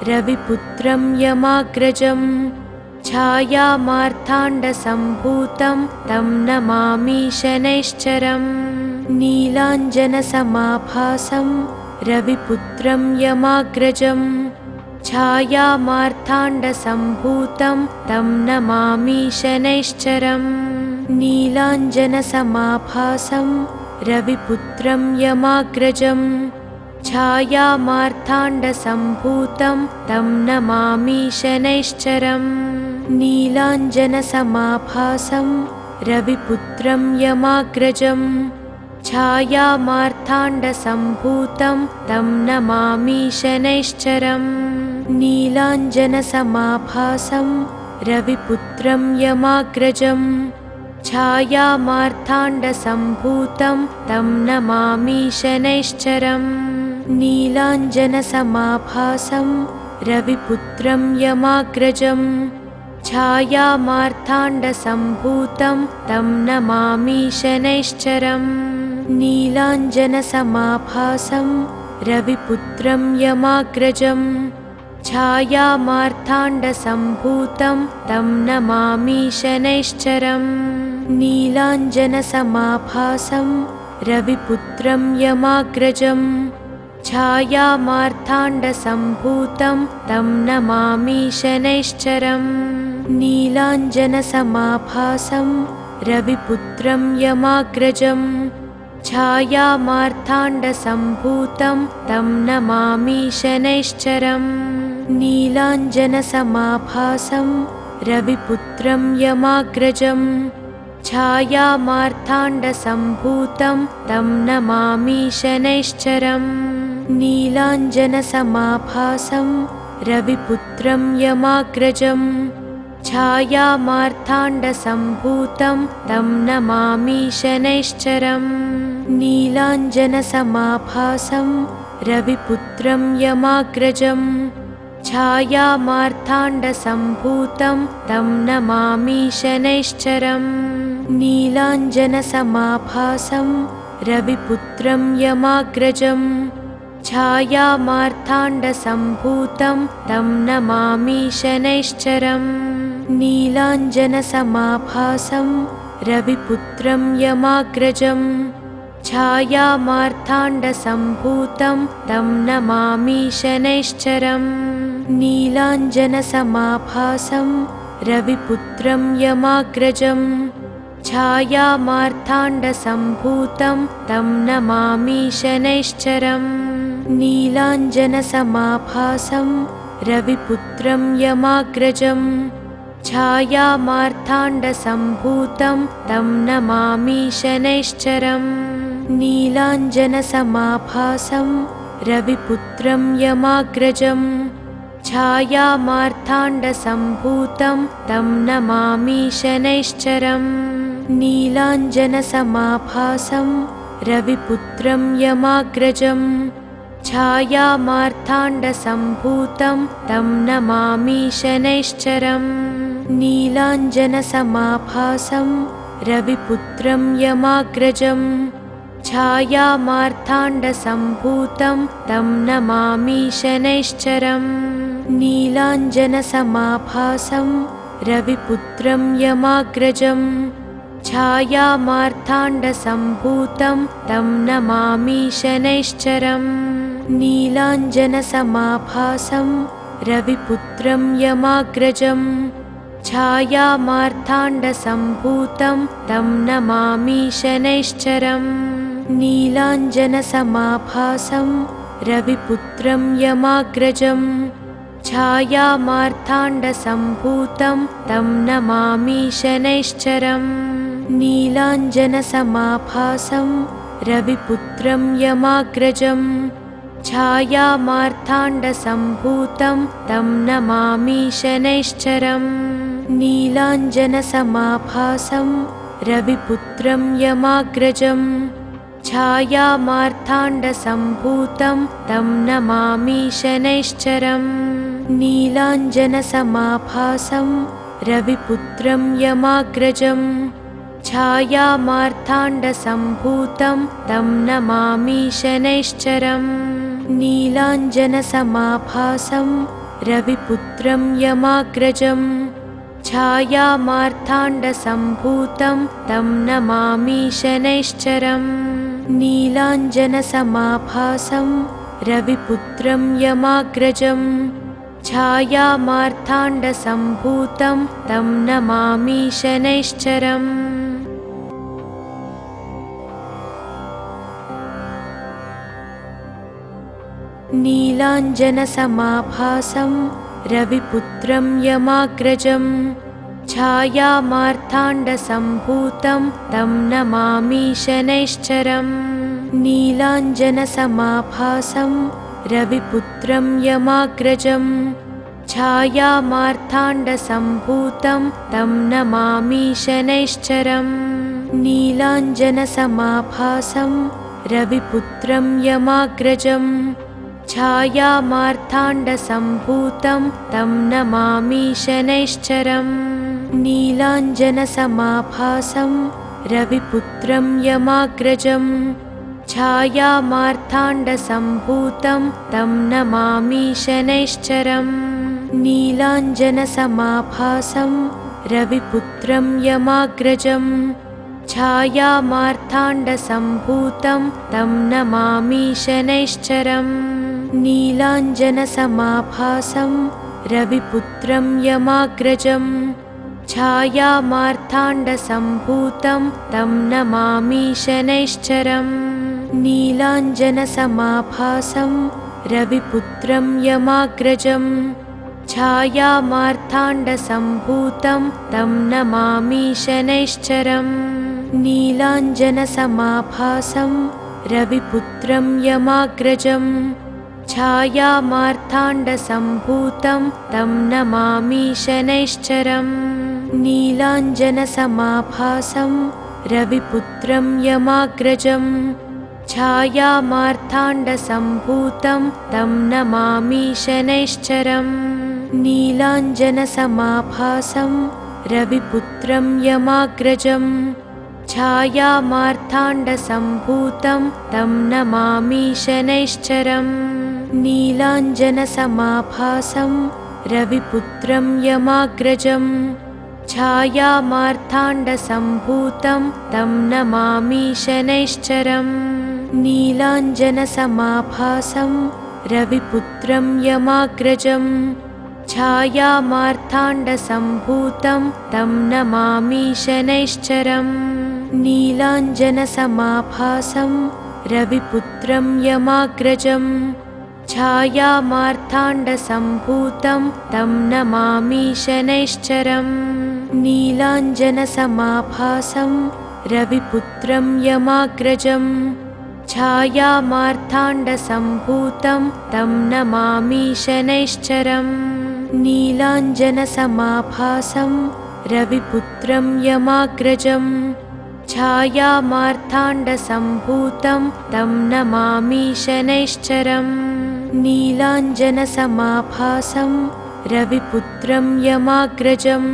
[SPEAKER 1] रविपुत्रं यमाग्रजम् छायामार्ताण्डसम्भूतं तं नमामि शनैश्चरम् नीलाञ्जनसमाभासं रविपुत्रं यमाग्रजम् छायामार्ताण्डसम्भूतं तं नमामि शनैश्चरम् नीलाञ्जनसमाभासं रविपुत्रं यमाग्रजम् छायामार्ताण्डसम्भूतं तं नमामि शनैश्चरम् नीलाञ्जनसमाभासं रविपुत्रं यमाग्रजम् छायामार्ताण्डसम्भूतं तं नमामि शनैश्चरम् नीलाञ्जनसमाभासं रविपुत्रं यमाग्रजम् छायामार्ताण्डसम्भूतं तं नमामि शनैश्चरम् नीलाञ्जनसमाभासं रविपुत्रं यमाग्रजम् छायामार्ताण्डसम्भूतं तं नमामि शनैश्चरम् नीलाञ्जनसमाभासं रविपुत्रं यमाग्रजम् छायामार्ताण्डसम्भूतं तं नमामि शनैश्चरम् नीलाञ्जनसमाभासं रविपुत्रं यमाग्रजम् छायामार्ताण्डसम्भूतं तं नमामि शनैश्चरम् नीलाञ्जनसमाभासं रविपुत्रं यमाग्रजम् छायामार्ताण्डसम्भूतं तं नमामि शनैश्चरम् नीलाञ्जनसमाभासं रविपुत्रं यमाग्रजम् छायामार्ताण्डसम्भूतं तं नमामि शनैश्चरम् नीलाञ्जनसमाभासं रविपुत्रं यमाग्रजम् छायामार्ताण्डसम्भूतं तं नमामि शनैश्चरम् नीलाञ्जनसमाभासं रविपुत्रं यमाग्रजम् छायामार्ताण्डसम्भूतं तं नमामि शनैश्चरम् नीलाञ्जनसमाभासं रविपुत्रं यमाग्रजम् छायामार्ताण्डसम्भूतं तं नमामि शनैश्चरम् नीलाञ्जनसमाभासं रविपुत्रं यमाग्रजम् छायामार्ताण्डसम्भूतं तं नमामि शनैश्चरम् नीलाञ्जनसमाभासं रविपुत्रं यमाग्रजम् छायामार्ताण्डसम्भूतं तं नमामि शनैश्चरम् नीलाञ्जनसमाभासं रविपुत्रं यमाग्रजम् छायामार्ताण्डसम्भूतं तं नमामि शनैश्चरम् नीलाञ्जनसमाभासं रविपुत्रं यमाग्रजम् छायामार्ताण्डसम्भूतं तं नमामि शनैश्चरम् नीलाञ्जनसमाभासं रविपुत्रं यमाग्रजम् छायामार्ताण्डसम्भूतं तं नमामि शनैश्चरम् नीलाञ्जनसमाभासं रविपुत्रं यमाग्रजम् छायामार्ताण्डसम्भूतं तं नमामि शनैश्चरम् नीलाञ्जनसमाभासं रविपुत्रं यमाग्रजम् छायामार्ताण्डसम्भूतं तं नमामि शनैश्चरम् नीलाञ्जनसमाभासं रविपुत्रं यमाग्रजम् छायामार्ताण्डसम्भूतं तं नमामि शनैश्चरम् नीलाञ्जनसमाभासं रविपुत्रं यमाग्रजम् छायामार्ताण्डसम्भूतं तं नमामि शनैश्चरम् नीलाञ्जनसमाभासं रविपुत्रं यमाग्रजम् छायामार्ताण्डसम्भूतं तं नमामि शनैश्चरम् नीलाञ्जनसमाभासं रविपुत्रं यमाग्रजम् छायामार्ताण्डसम्भूतं तं नमामि शनैश्चरम् नीलाञ्जनसमाभासं रविपुत्रं यमाग्रजम् छायामार्ताण्डसम्भूतं तं नमामि शनैश्चरम् नीलाञ्जनसमाभासं रविपुत्रं यमाग्रजम् छायामार्ताण्डसम्भूतं तं नमामि शनैश्चरम् नीलाञ्जनसमाभासं रविपुत्रं यमाग्रजम् छायामार्ताण्डसम्भूतं तं नमामि शनैश्चरम्। नीलाञ्जनसमाभासं रविपुत्रं यमाग्रजं छायामार्ताण्डसम्भूतं तं नमामि शनैश्चरम्। नीलाञ्जनसमाभासं रविपुत्रं यमाग्रजं छायामार्ताण्डसम्भूतं तं नमामि शनैश्चरम्। नीलाञ्जनसमाभासं रविपुत्रं यमाग्रजं छायामार्ताण्डसम्भूतं तं नमामि शनैश्चरम्। नीलाञ्जनसमाभासं रविपुत्रं यमाग्रजं छायामार्ताण्डसम्भूतं तं नमामि शनैश्चरम्। नीलाञ्जनसमाभासं रविपुत्रं यमाग्रजं छायामार्ताण्डसम्भूतं तं नमामि शनैश्चरम्। नीलाञ्जनसमाभासं रविपुत्रं यमाग्रजं छायामार्ताण्डसम्भूतं तं नमामि शनैश्चरम्। नीलाञ्जनसमाभासं रविपुत्रं यमाग्रजं छायामार्ताण्डसम्भूतं तं नमामि शनैश्चरम्। नीलाञ्जनसमाभासं रविपुत्रं यमाग्रजं छायामार्ताण्डसम्भूतं तं नमामि शनैश्चरम्। नीलाञ्जनसमाभासं रविपुत्रं यमाग्रजं छायामार्ताण्डसम्भूतं तं नमामि शनैश्चरम्। नीलाञ्जनसमाभासं रविपुत्रं यमाग्रजं छायामार्ताण्डसम्भूतं तं नमामि शनैश्चरम्। नीलाञ्जनसमाभासं रविपुत्रं यमाग्रजं छायामार्ताण्डसम्भूतं तं नमामि शनैश्चरम्। नीलाञ्जनसमाभासं रविपुत्रं यमाग्रजं छायामार्ताण्डसम्भूतं तं नमामि शनैश्चरम्। नीलाञ्जनसमाभासं रविपुत्रं यमाग्रजं छायामार्ताण्डसम्भूतं तं नमामि शनैश्चरम्। नीलाञ्जनसमाभासं रविपुत्रं यमाग्रजं छायामार्ताण्डसम्भूतं तं नमामि शनैश्चरम्। नीलाञ्जनसमाभासं रविपुत्रं यमाग्रजं छायामार्ताण्डसम्भूतं तं नमामि शनैश्चरम्। नीलाञ्जनसमाभासं रविपुत्रं यमाग्रजं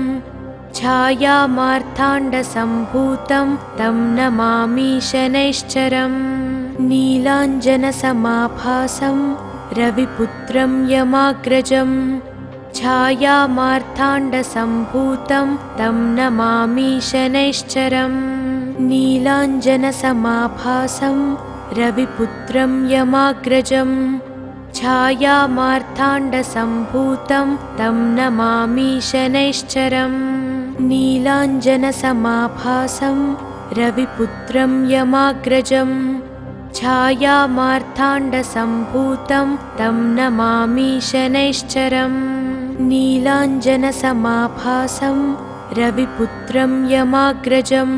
[SPEAKER 1] छायामार्ताण्डसम्भूतं तं नमामि शनैश्चरम्। नीलाञ्जनसमाभासं रविपुत्रं यमाग्रजं छायामार्ताण्डसम्भूतं तं नमामि शनैश्चरम्। नीलाञ्जनसमाभासं रविपुत्रं यमाग्रजं छायामार्ताण्डसम्भूतं तं नमामि शनैश्चरम्। नीलाञ्जनसमाभासं रविपुत्रं यमाग्रजं छायामार्ताण्डसम्भूतं तं नमामि शनैश्चरम्। नीलाञ्जनसमाभासं रविपुत्रं यमाग्रजं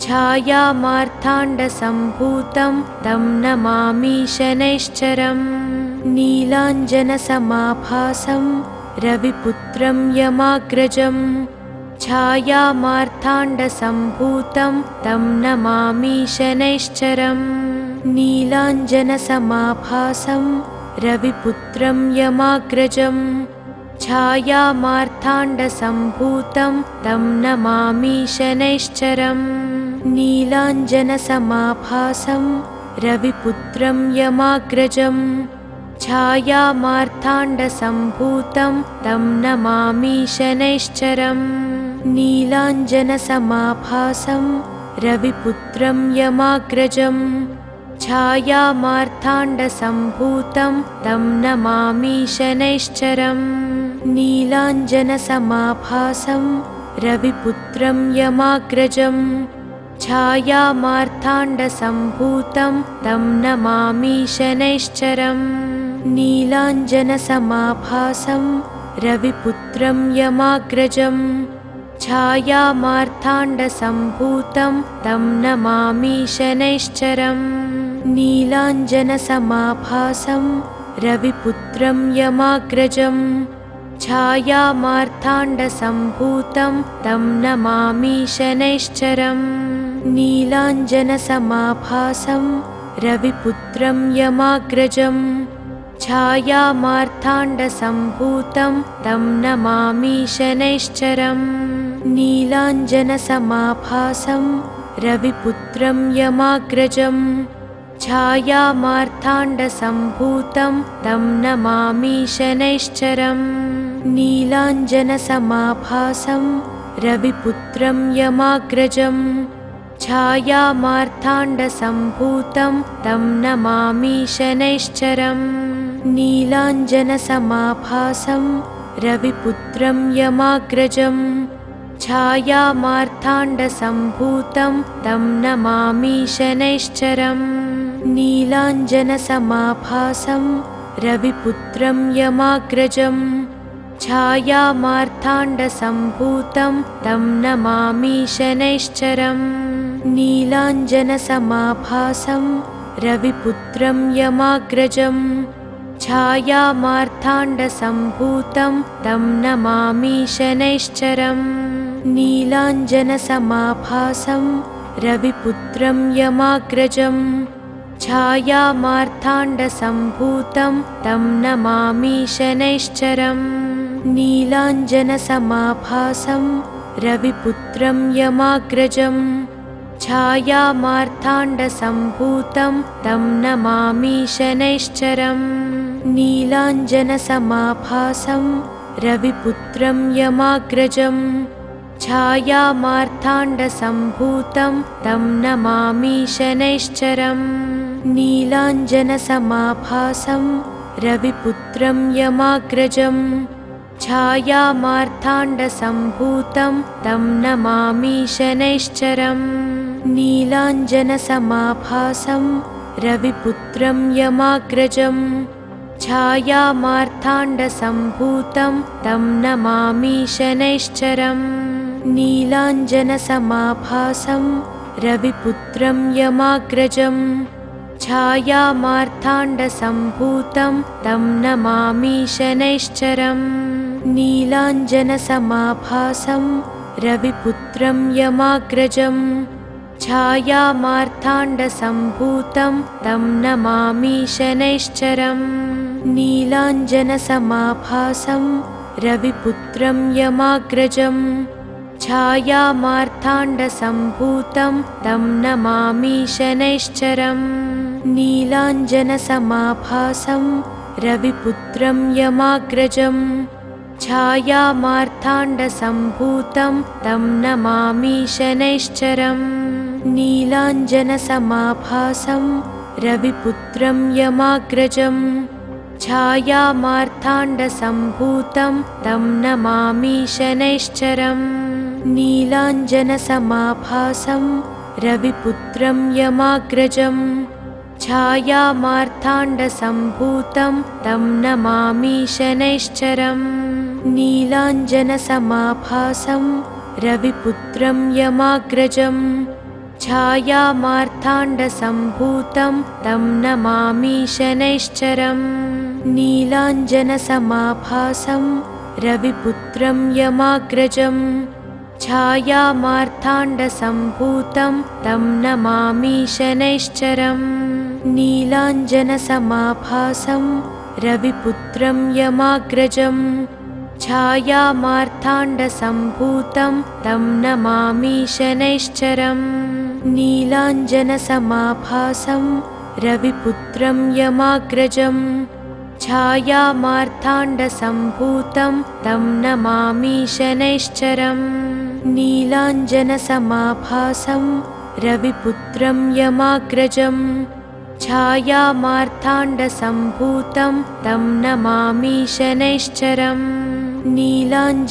[SPEAKER 1] छायामार्ताण्डसम्भूतं तं नमामि शनैश्चरम्। नीलाञ्जनसमाभासं रविपुत्रं यमाग्रजं छायामार्ताण्डसम्भूतं तं नमामि शनैश्चरम्। नीलाञ्जनसमाभासं रविपुत्रं यमाग्रजं छायामार्ताण्डसम्भूतं तं नमामि शनैश्चरम्। नीलाञ्जनसमाभासं रविपुत्रं यमाग्रजं छायामार्ताण्डसम्भूतं तं नमामि शनैश्चरम्। नीलाञ्जनसमाभासं रविपुत्रं यमाग्रजं छायामार्ताण्डसम्भूतं तं नमामि शनैश्चरम् नीलाञ्जनसमाभासं रविपुत्रं यमाग्रजम् छायामार्ताण्डसम्भूतं तं नमामि शनैश्चरम् नीलाञ्जनसमाभासं रविपुत्रं यमाग्रजम् छायामार्ताण्डसम्भूतं तं नमामि शनैश्चरम् नीलाञ्जनसमाभासं रविपुत्रं यमाग्रजम् छायामार्ताण्डसम्भूतं तं नमामि शनैश्चरम् नीलाञ्जनसमाभासं रविपुत्रं यमाग्रजम् छायामार्ताण्डसम्भूतं तं नमामि शनैश्चरम् नीलाञ्जनसमाभासं रविपुत्रं यमाग्रजम् छायामार्ताण्डसम्भूतं तं नमामि शनैश्चरम् नीलाञ्जनसमाभासं रविपुत्रं यमाग्रजम् छायामार्ताण्डसम्भूतं तं नमामि शनैश्चरम् नीलाञ्जनसमाभासं रविपुत्रं यमाग्रजम् छायामार्ताण्डसम्भूतं तं नमामि शनैश्चरम् नीलाञ्जनसमाभासं रविपुत्रं यमाग्रजम् छायामार्ताण्डसम्भूतं तं नमामि शनैश्चरम् नीलाञ्जनसमाभासं रविपुत्रं यमाग्रजम् छायामार्ताण्डसम्भूतं तं नमामि शनैश्चरम् नीलाञ्जनसमाभासं रविपुत्रं यमाग्रजम् छायामार्ताण्डसम्भूतं तं नमामि शनैश्चरम् नीलाञ्जनसमाभासं रविपुत्रं यमाग्रजम् छायामार्ताण्डसम्भूतं तं नमामि शनैश्चरम् नीलाञ्जनसमाभासं रविपुत्रं यमाग्रजम् छायामार्ताण्डसम्भूतं तं नमामि शनैश्चरम् नीलाञ्जनसमाभासं रविपुत्रं यमाग्रजम् छायामार्ताण्डसम्भूतं तं नमामि शनैश्चरम् नीलाञ्जनसमाभासं रविपुत्रं यमाग्रजम् छायामार्ताण्डसम्भूतं तं नमामि शनैश्चरम् नीलाञ्जनसमाभासं रविपुत्रं यमाग्रजम् छायामार्ताण्डसम्भूतं तं नमामि शनैश्चरम् नीलाञ्जनसमाभासं रविपुत्रं यमाग्रजम् छायामार्ताण्डसम्भूतं तं नमामि शनैश्चरम् नीलाञ्जनसमाभासं रविपुत्रं यमाग्रजम् छायामार्ताण्डसम्भूतं तं नमामि शनैश्चरम् नीलाञ्जनसमाभासं रविपुत्रं यमाग्रजम् छायामार्ताण्डसम्भूतं तं नमामि शनैश्चरम् नीलाञ्जनसमाभासं रविपुत्रं यमाग्रजम् छायामार्ताण्डसम्भूतं तं नमामि शनैश्चरम् नीलाञ्जनसमाभासं रविपुत्रं यमाग्रजम् छायामार्ताण्डसम्भूतं तं नमामि शनैश्चरम् नीलाञ्जनसमाभासं रविपुत्रं यमाग्रजम् छायामार्ताण्डसम्भूतं तं नमामि शनैश्चरम् नीलाञ्जनसमाभासं रविपुत्रं यमाग्रजम् छायामार्ताण्डसम्भूतं तं नमामि शनैश्चरम् नीलाञ्जनसमाभासं रविपुत्रं यमाग्रजम् छायामार्ताण्डसम्भूतं तं नमामि शनैश्चरम् नीलाञ्जनसमाभासं रविपुत्रं यमाग्रजम् छायामार्ताण्डसम्भूतं तं नमामि शनैश्चरम् नीलाञ्जनसमाभासं रविपुत्रं यमाग्रजम् छायामार्ताण्डसम्भूतं तं नमामि शनैश्चरम् नीलाञ्जनसमाभासं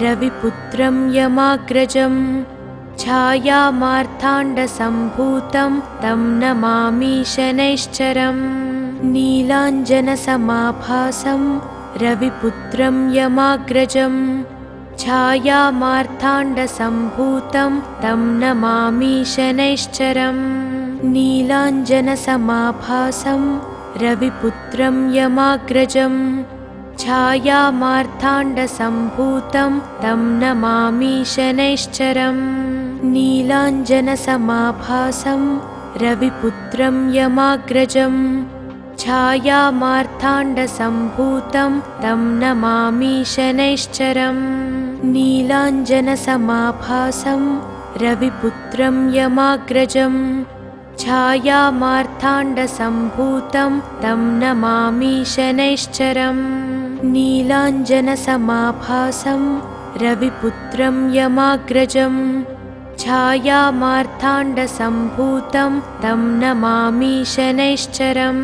[SPEAKER 1] रविपुत्रं यमाग्रजं छायामार्ताण्डसम्भूतं तं नमामि शनैश्चरम् नीलाञ्जनसमाभासं रविपुत्रं यमाग्रजं छायामार्ताण्डसम्भूतं तं नमामि शनैश्चरम् नीलाञ्जनसमाभासं रविपुत्रं यमाग्रजं छायामार्ताण्डसम्भूतं तं नमामि शनैश्चरम् नीलाञ्जनसमाभासं रविपुत्रं यमाग्रजं छायामार्ताण्डसम्भूतं तं नमामि शनैश्चरम् नीलाञ्जनसमाभासं रविपुत्रं यमाग्रजं छायामार्ताण्डसम्भूतं तं नमामि शनैश्चरम् नीलाञ्जनसमाभासं रविपुत्रं यमाग्रजं छायामार्ताण्डसम्भूतं तं नमामि शनैश्चरम्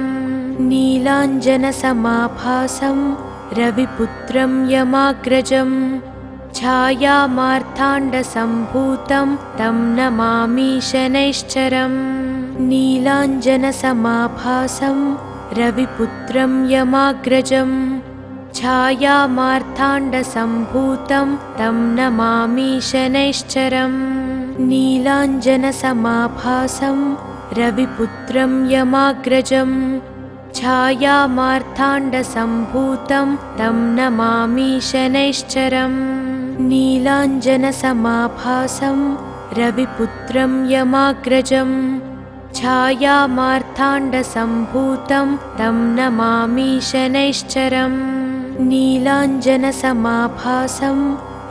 [SPEAKER 1] नीलाञ्जनसमाभासं रविपुत्रं यमाग्रजं छायामार्ताण्डसम्भूतं तं नमामि शनैश्चरम् नीलाञ्जनसमाभासं रविपुत्रं यमाग्रजं छायामार्ताण्डसम्भूतं तं नमामि शनैश्चरम् नीलाञ्जनसमाभासं रविपुत्रं यमाग्रजं छायामार्ताण्डसम्भूतं तं नमामि शनैश्चरम् नीलाञ्जनसमाभासं रविपुत्रं यमाग्रजं छायामार्ताण्डसम्भूतं तं नमामि शनैश्चरम् नीलाञ्जनसमाभासं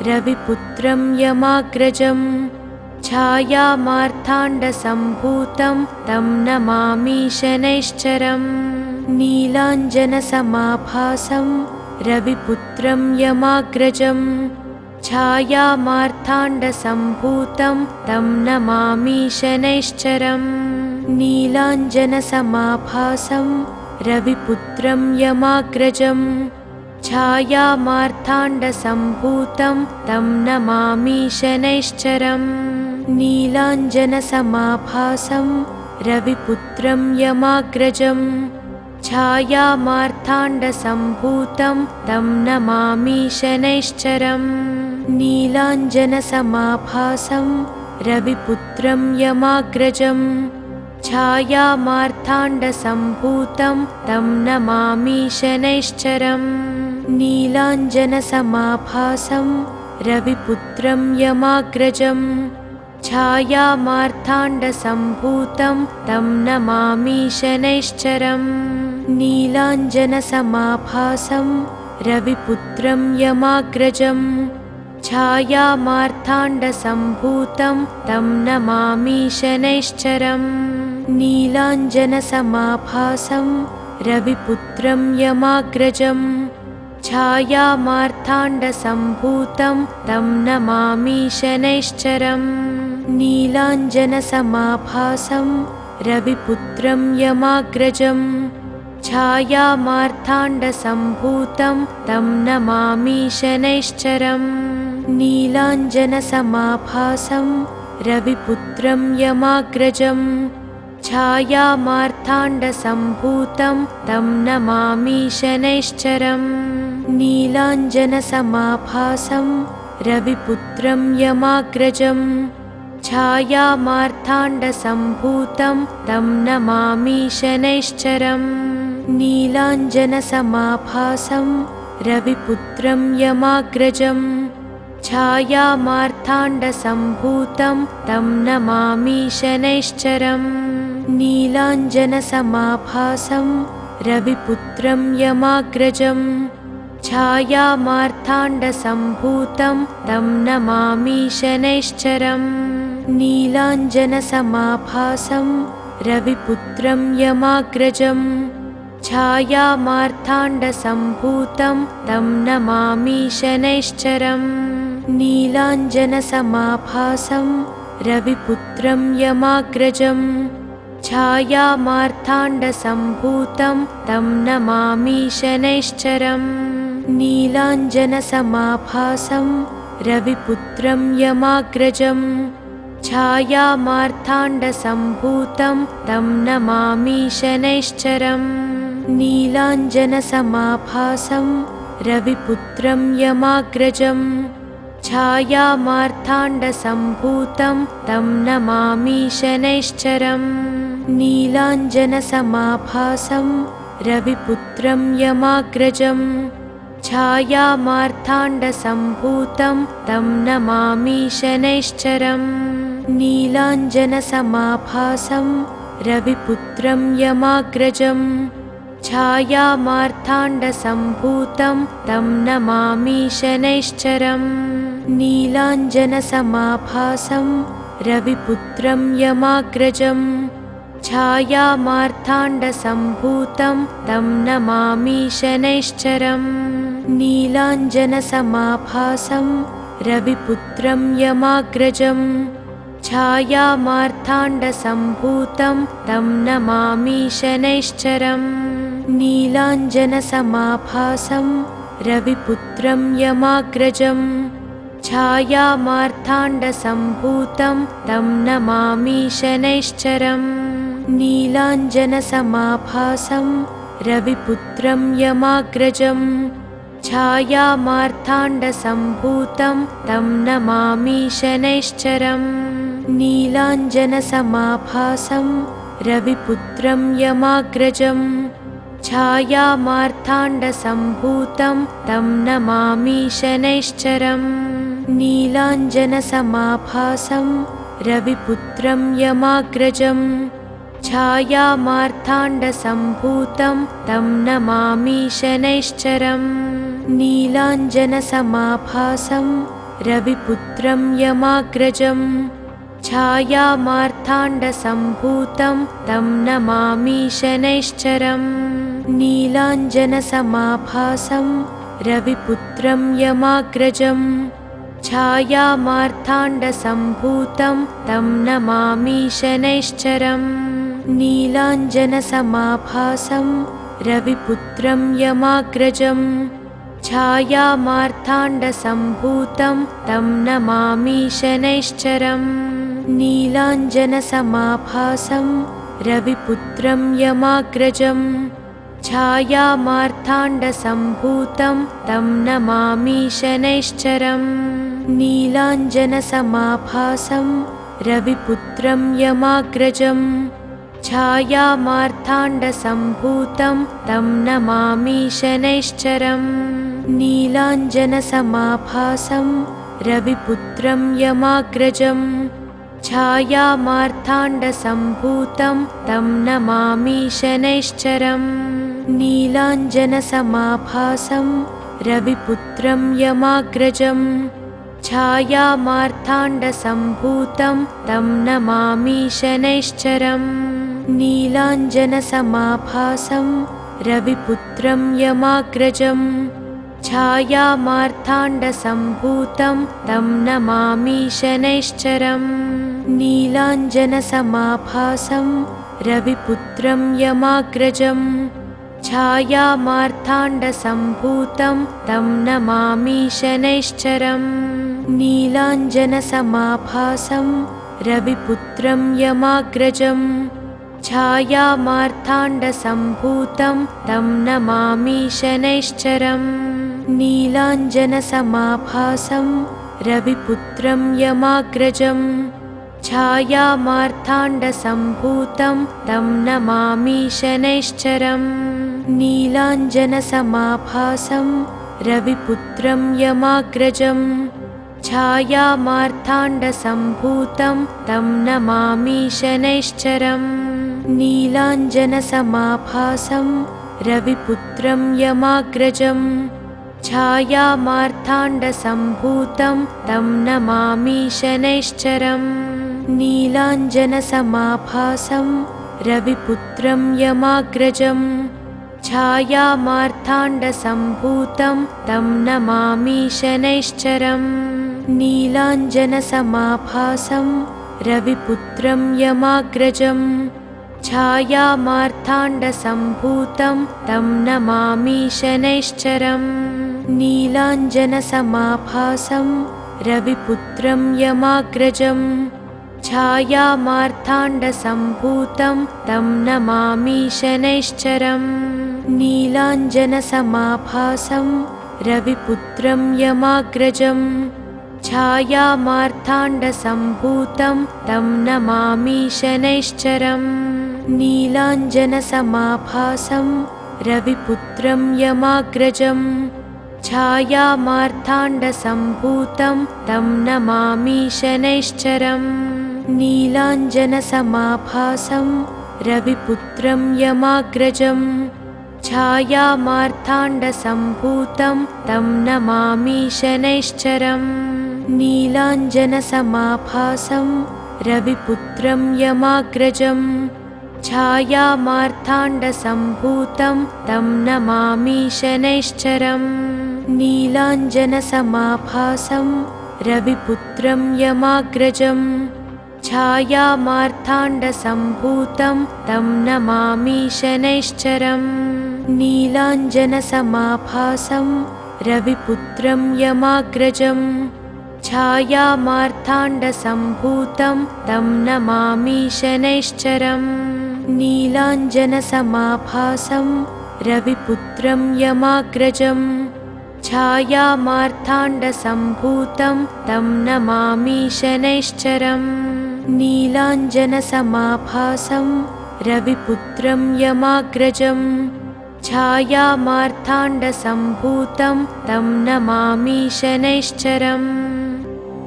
[SPEAKER 1] रविपुत्रं यमाग्रजं छायामार्ताण्डसम्भूतं तं नमामि शनैश्चरम् नीलाञ्जनसमाभासं रविपुत्रं यमाग्रजं छायामार्ताण्डसम्भूतं तं नमामि शनैश्चरम् नीलाञ्जनसमाभासं रविपुत्रं यमाग्रजं छायामार्ताण्डसम्भूतं तं नमामि शनैश्चरम् नीलाञ्जनसमाभासं रविपुत्रं यमाग्रजं छायामार्ताण्डसम्भूतं तं नमामि शनैश्चरम् नीलाञ्जनसमाभासं रविपुत्रं यमाग्रजं छायामार्ताण्डसम्भूतं तं नमामि शनैश्चरम् नीलाञ्जनसमाभासं रविपुत्रं यमाग्रजं छायामार्ताण्डसम्भूतं तं नमामि शनैश्चरम् नीलाञ्जनसमाभासं रविपुत्रं यमाग्रजं छायामार्ताण्डसम्भूतं तं नमामि शनैश्चरम् नीलाञ्जनसमाभासं रविपुत्रं यमाग्रजं छायामार्ताण्डसम्भूतं तं नमामि शनैश्चरम् नीलाञ्जनसमाभासं रविपुत्रं यमाग्रजं छायामार्ताण्डसम्भूतं तं नमामि शनैश्चरम् नीलाञ्जनसमाभासं रविपुत्रं यमाग्रजं छायामार्ताण्डसम्भूतं तं नमामि शनैश्चरम् नीलाञ्जनसमाभासं रविपुत्रं यमाग्रजं छायामार्ताण्डसम्भूतं तं नमामि शनैश्चरम् नीलाञ्जनसमाभासं रविपुत्रं यमाग्रजं छायामार्ताण्डसम्भूतं तं नमामि शनैश्चरम् नीलाञ्जनसमाभासं रविपुत्रं यमाग्रजं छायामार्ताण्डसम्भूतं तं नमामि शनैश्चरम् नीलाञ्जनसमाभासं रविपुत्रं यमाग्रजं छायामार्ताण्डसम्भूतं तं नमामि शनैश्चरम् नीलाञ्जनसमाभासं रविपुत्रं यमाग्रजं छायामार्ताण्डसम्भूतं तं नमामि शनैश्चरम् नीलाञ्जनसमाभासं रविपुत्रं यमाग्रजं छायामार्ताण्डसम्भूतं तं नमामि शनैश्चरम् नीलाञ्जनसमाभासं रविपुत्रं यमाग्रजं छायामार्ताण्डसम्भूतं तं नमामि शनैश्चरम् नीलाञ्जनसमाभासं रविपुत्रं यमाग्रजं छायामार्ताण्डसम्भूतं तं नमामि शनैश्चरम् नीलाञ्जनसमाभासं रविपुत्रं यमाग्रजं छायामार्ताण्डसम्भूतं तं नमामि शनैश्चरम् नीलाञ्जनसमाभासं रविपुत्रं यमाग्रजं छायामार्ताण्डसम्भूतं तं नमामि शनैश्चरम् नीलाञ्जनसमाभासं रविपुत्रं यमाग्रजं छायामार्ताण्डसम्भूतं तं नमामि शनैश्चरम् नीलाञ्जनसमाभासं रविपुत्रं यमाग्रजं छायामार्ताण्डसम्भूतं तं नमामि शनैश्चरम् नीलाञ्जनसमाभासं रविपुत्रं यमाग्रजं छायामार्ताण्डसम्भूतं तं नमामि शनैश्चरम् नीलाञ्जनसमाभासं रविपुत्रं यमाग्रजं छायामार्ताण्डसम्भूतं तं नमामि शनैश्चरम् नीलाञ्जनसमाभासं रविपुत्रं यमाग्रजं छायामार्ताण्डसम्भूतं तं नमामि शनैश्चरम् नीलाञ्जनसमाभासं रविपुत्रं यमाग्रजं छायामार्ताण्डसम्भूतं तं नमामि शनैश्चरम् नीलाञ्जनसमाभासं रविपुत्रं यमाग्रजं छायामार्ताण्डसम्भूतं तं नमामि शनैश्चरम् नीलाञ्जनसमाभासं रविपुत्रं यमाग्रजं छायामार्ताण्डसम्भूतं तं नमामि शनैश्चरम् नीलाञ्जनसमाभासं रविपुत्रं यमाग्रजं छायामार्ताण्डसम्भूतं तं नमामि शनैश्चरम् नीलाञ्जनसमाभासं रविपुत्रं यमाग्रजं छायामार्ताण्डसम्भूतं तं नमामि शनैश्चरम् नीलाञ्जनसमाभासं रविपुत्रं यमाग्रजं छायामार्ताण्डसम्भूतं तं नमामि शनैश्चरम् नीलाञ्जनसमाभासं रविपुत्रं यमाग्रजं छायामार्ताण्डसम्भूतं तं नमामि शनैश्चरम् नीलाञ्जनसमाभासं रविपुत्रं यमाग्रजं छायामार्ताण्डसम्भूतं तं नमामि शनैश्चरम् नीलाञ्जनसमाभासं रविपुत्रं यमाग्रजं छायामार्ताण्डसम्भूतं तं नमामि शनैश्चरम् नीलाञ्जनसमाभासं रविपुत्रं यमाग्रजं छायामार्ताण्डसम्भूतं तं नमामि शनैश्चरम् नीलाञ्जनसमाभासं रविपुत्रं यमाग्रजं छायामार्ताण्डसम्भूतं तं नमामि शनैश्चरम् नीलाञ्जनसमाभासं रविपुत्रं यमाग्रजं छायामार्ताण्डसम्भूतं तं नमामि शनैश्चरम् नीलाञ्जनसमाभासं रविपुत्रं यमाग्रजं छायामार्ताण्डसम्भूतं तं नमामि शनैश्चरम् नीलाञ्जनसमाभासं रविपुत्रं यमाग्रजं छायामार्ताण्डसम्भूतं तं नमामि शनैश्चरम् नीलाञ्जनसमाभासं रविपुत्रं यमाग्रजं छायामार्ताण्डसम्भूतं तं नमामि शनैश्चरम् नीलाञ्जनसमाभासं रविपुत्रं यमाग्रजम् छायामार्ताण्डसम्भूतं तं नमामि शनैश्चरम् नीलाञ्जनसमाभासं रविपुत्रं यमाग्रजम् छायामार्ताण्डसम्भूतं तं नमामि शनैश्चरम् नीलाञ्जनसमाभासं रविपुत्रं यमाग्रजम् छायामार्ताण्डसम्भूतं तं नमामि शनैश्चरम् नीलाञ्जनसमाभासं रविपुत्रं यमाग्रजम् छायामार्ताण्डसम्भूतं तं नमामि शनैश्चरम् नीलाञ्जनसमाभासं रविपुत्रं यमाग्रजम् छायामार्ताण्डसम्भूतं तं नमामि शनैश्चरम् नीलाञ्जनसमाभासं रविपुत्रं यमाग्रजम् छायामार्ताण्डसम्भूतं तं नमामि शनैश्चरम् नीलाञ्जनसमाभासं रविपुत्रं यमाग्रजम् छायामार्ताण्डसम्भूतं तं नमामि शनैश्चरम् नीलाञ्जनसमाभासं रविपुत्रं यमाग्रजम् छायामार्ताण्डसम्भूतं तं नमामि शनैश्चरम् नीलाञ्जनसमाभासं रविपुत्रं यमाग्रजम् छायामार्ताण्डसम्भूतं तं नमामि शनैश्चरम्